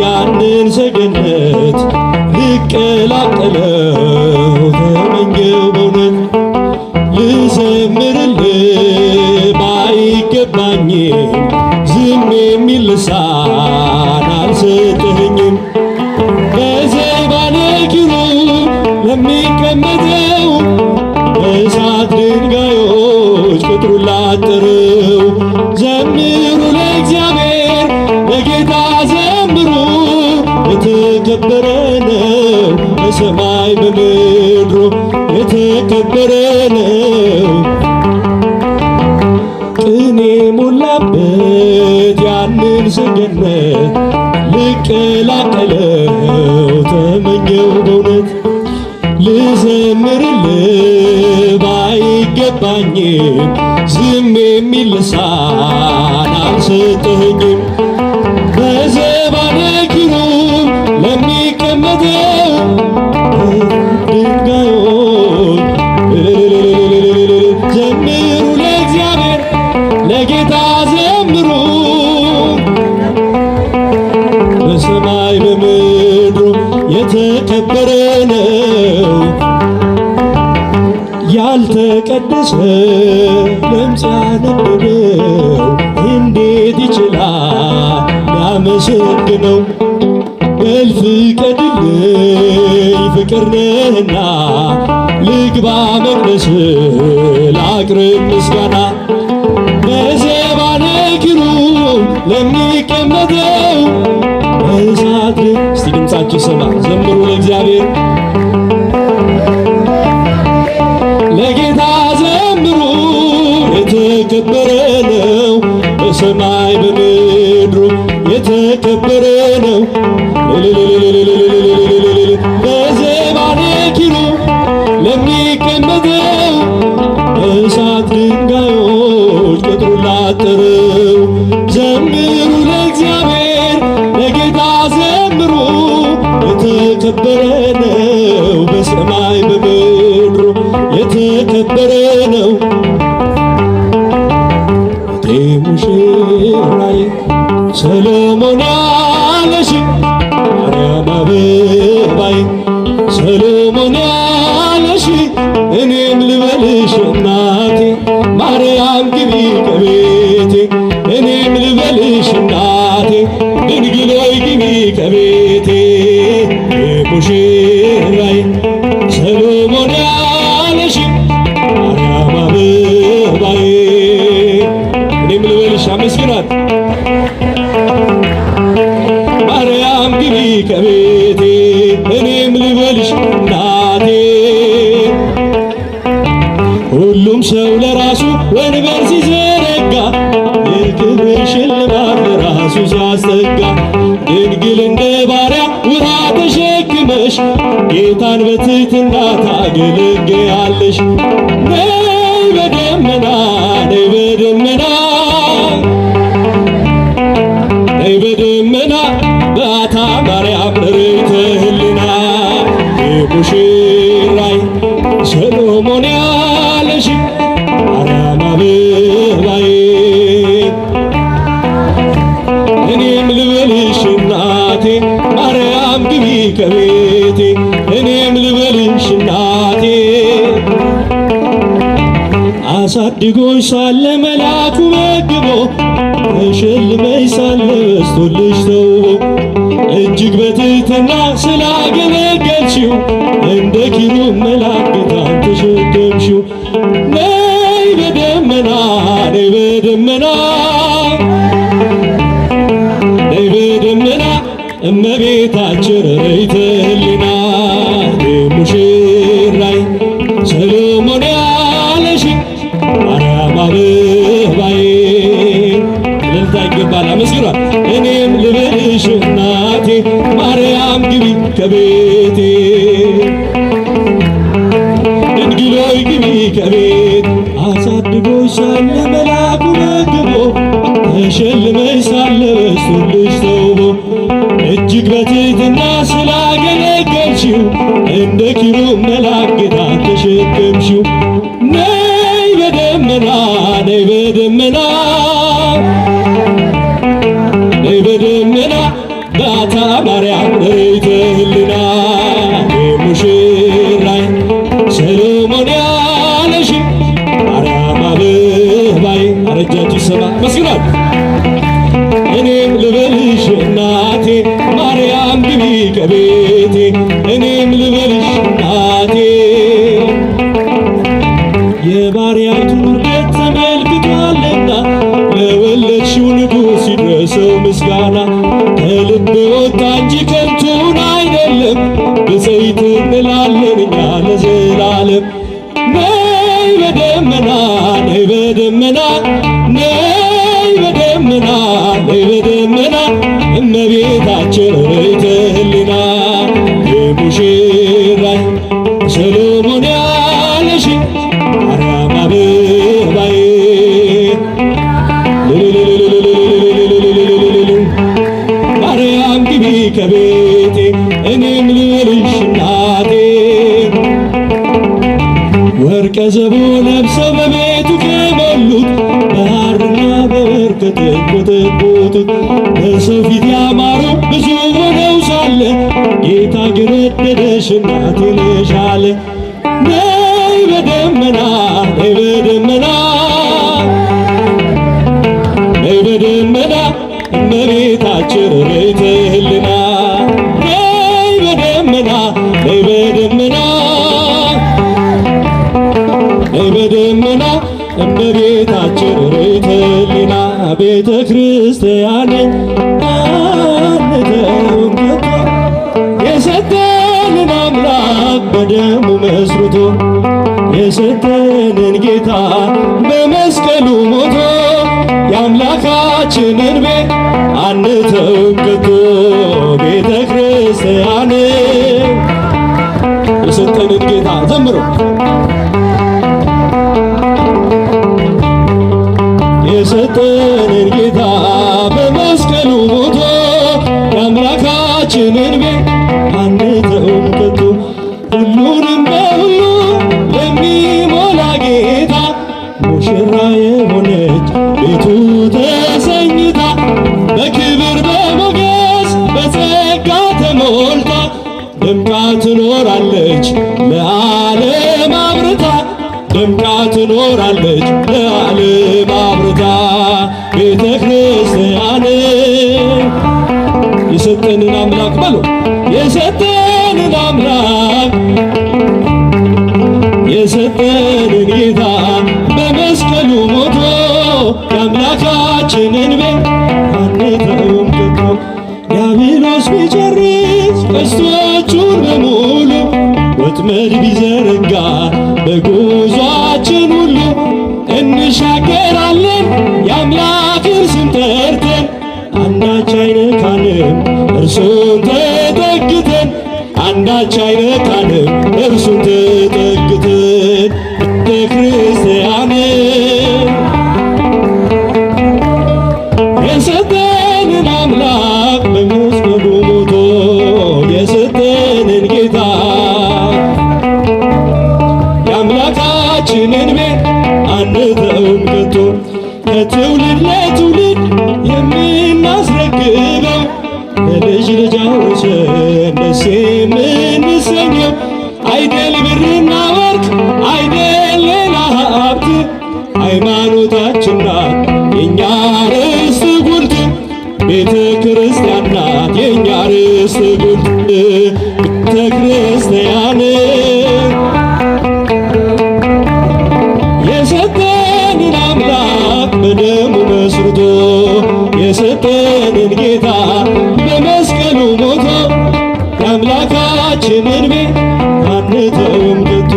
ያንን ሰገነት ልቀላቀለው ተመኘው በእውነት ልዘምርልህ ባይገባኝም ዝም የሚል ልሳን አልሰጠኸኝም በዘባነ ኪሩብ ለሚቀመጠው በእሳት ድንጋዮች ቅጥሩን ላጠረው ዘምሩ ለእግዚአብሔር ለጌታ ዘምሩ የተከበረ ነው በሰማይ በምድሩ የተከበረ ነው ቅኔ ሞላበት ያንን ሰገነት ልቀላቀለው ተመኘው በእውነት ልዘምርልህ ባይገባኝም ዝም የሚል ልሳን አልሰጠኸኝም በዘባነ ኪሩብ ለሚቀመጠው ድንጋዮች ዘምሩ ለእግዚአብሔር ለጌታ ዘምሩ በሰማይ በምድሩ የተከበረ ነው ያልተቀደሰ ለምጽ ያነደደው እንዴት ይችላል ሊያመሰግነው በል ፍቀድልኝ ፍቅር ነህና ልግባ መቅደስ ላቅርብ ምስጋና በዘባነ ኪሩብ ለሚቀመጠው በእሳት እስቲ ድምፃችሁ ሰማ ዘምሩ ለእግዚአብሔር ለጌታ ዘምሩ የተከበረ ነው በሰማይ በምድሩ የተከበረ ነው በዘባነ ኪሩብ ለሚቀመጠው እሳት ድንጋዮች ቅጥሩን ላጠረው ዘምሩ ለእግዚአብሔር ለጌታ ዘምሩ የተከበረ ነው በሰማይ በምድሩ የተከበረ ነው ሙሽራዬ ሰሎሞን ያለሽ ማርያም አበባዬ ሰሎሞን ያለሽ እኔም ልበልሽ እናቴ ማርያም ግቢ ከቤቴ እኔም ልበልሽ እናቴ ድንግል ሆይ ግቢ ከቤቴ ሙሽራዬ ሰሎሞን ያለሽ ማርያም አበባዬ እኔም ልበልሽ አመስግናት ማርያም ግቢ ከቤቴ እኔም ልበልሽ እናቴ ሁሉም ሰው ለራሱ ወንበር ሲዘረጋ የክብር ሽልማት ለራሱ ሲያስጠጋ ድንግል እንደ ባሪያ ውሃ ተሸክመሽ ጌታን በትሕትና ታገለግያለሽ ነይ በደመና ነይ በደመና ነይ በደመና በዓታ ማርያም ርይተ ህሊና ሙሽራይ ሰሎሞን ያለሽ ማርያም አበባዬ እኔም ልበልሽ እናቴ ማርያም ግቢ ከቤቴ እኔም ልበልሽ እናቴ አሳድጎሽ ሳለ መልአኩ መግቦ ተሸልመሽ ሳለ በስቶልሽ ተውቦ እጅግ በትሕትና ስላገለገልሽው እንደ ኪሩብ መላእክትን ተሸከምሽው ነይ በደመና ነይ በደመና ነይ በደመና እመቤታችን ርይተ ህሊና ሙሽራይ ሰሎሞን ያለሽ ማርያም አበባዬ እልልታ ይገባል አመስግኗል እኔም ልበልሽ እናቴ ማርያም ግቢ ከቤቴ ድንግል ሆይ ግቢ ከቤት አሳድጎሽ ሳለ መልአኩ መግቦ ተሸልመሽ ሳለ በስቶልሽ ተውቦ እጅግ በትሕትና ስላገለገልሽው እንደ ኪሩብ መላእክትን ተሸከምሽው ነይ በደመና ነይ በደመና ነይ በደመና በዓታ ማርያም ርይተ ህሊና ሙሽራይ ሰሎሞን ያለሽ ማርያም አበባዬ አረጃችሁ ይሰማ መስግናት እኔም ልበልሽ እናቴ ማርያም ግቢ ከቤቴ እኔም ልበልሽ እናቴ የባሪያይቱን ውርደት ተመልክቷልና ለወለድሽው ንጉሥ ይድረሰው ምስጋና ከልብ ወጣ እንጂ ከንቱን አይደለም ብፅዕት እንላለን እኛ ለዘላለም ነይ በደመና ነይ በደመና ነይ በደመና ነይ በደመና እመቤታችን ርይተ ህሊና ሙሽራይ ሰሎሞን ያለሽ ማርያም አበባዬ ማርያም ግቢ ከቤቴ እኔም ልበልሽ እናቴ ወርቀ ዘቦ ለብሰው በቤቱ ከሞሉት በሐርና በወርቅ ከተንቆጠቆጡት በሰው ፊት ያማሩ ብዙ ሆነው ሳለ ጌታ ግን ወደደሽ እናቴ ነሽ አለ ነይ በደመና ነይ በደመና ነይ በደመና እመቤታችን ርይተ ህሊና ነይ በደመና ነይ ነይ በደመና እመቤታችን ርዕይተ ሕሊና ቤተ ክርስቲያንን አንተውም ከቶ የሰጠንን አምላክ በደሙ መስርቶ የሰጠንን ጌታ በመስቀሉ ሞቶ የአምላካችንን ቤት አንተውም ከቶ ቤተ ክርስቲያንን የሰጠንን ጌታ ዘምሮ የሰጠንን ጌታ በመስቀሉ ሞቶ የአምላካችንን ቤት አንተውም ከቶ ሁሉንም በሁሉ ለሚሞላ ጌታ ሙሽራ የሆነች ቤቱ ተሰኝታ በክብር በሞገስ በጸጋ ተሞልታ ደምቃ ትኖራለች ለዓለም አብርታ ደምቃ ትኖራለች ለዓለም አብርታ ቤተ ክርስቲያን የሰጠንን አምላክ በሉ የሰጠንን አምላክ የሰጠንን ጌታ በመስቀሉ ሞቶ የአምላካችንን ቤት አንተውም ከቶ ዲያብሎስ ቢጨርስ ቀስቶቹን በሙሉ ወጥመድ ቢዘረጋ በጉዟችን ሁሉ እንሻገራለን የአምላክን ስም ጠርተን አንዳች አይነካንም እርሱን ተጠግተን አንዳች አይነካንም እርሱን ተጠግተን ቤተ ክርስቲያን የሰጠንን አምላክ በመስቀሉ ሞቶ የሰጠንን ጌታ የአምላካችንን ቤት አንተውም ከቶ ከትውልድ ለትውልድ የምናስረክበው ለልጅ ልጅ አውርሰን ደስ የምንሰኘው አይደል ብርና ወርቅ አይደል ሌላ ሀብት ሃይማኖታችን ናት የእኛ ርስት ጉልት ቤተ ክርስቲያን ናት የእኛ ርስት ጉልት ቤተ ክርስቲያን የሰጠንን አምላክ በደሙ መስርቶ የሰጠንን ጌታ በመስቀሉ ሞቶ የአምላካችንን ቤት አንተውም ከቶ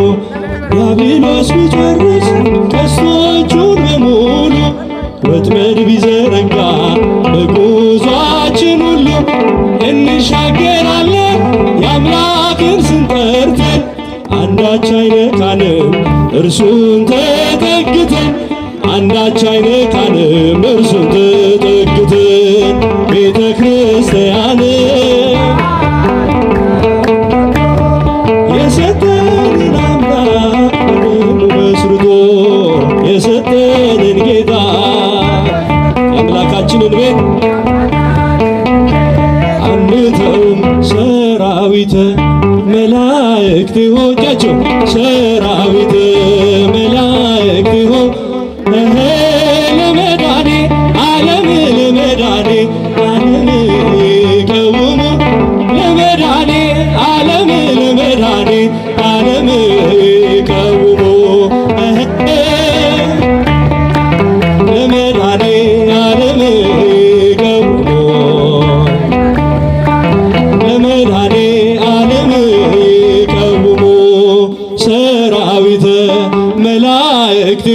ዲያብሎስ ቢጨርስ ቀስቶቹን በሙሉ ወጥመድ ቢዘረጋ በጉዟችን ሁሉ እንሻገራለን የአምላክን ስም ጠርተን አንዳች አይነካንም እርሱን ተጠግተን አንዳች አይነካንም እርሱን ተጠግተን ቤተ ክርስቲያን የሰጠንን አምላክ በደሙ መስርቶ የሰጠንን ጌታ የአምላካችንን ቤት አንተውም ሰራዊተ መላእክት ሆጃቸው ሰራዊተ መላእክት ሆ ለመዳኔ ዓለም ለመዳኔ ዓለም ይቀውሙ ለመዳኔ ዓለም ለመዳኔ ዓለም ይቀውሙ ለመዳኔ ዓለም ይቀውሙ ለመዳኔ ዓለም ይቀውሙ ሰራዊተ መላእክት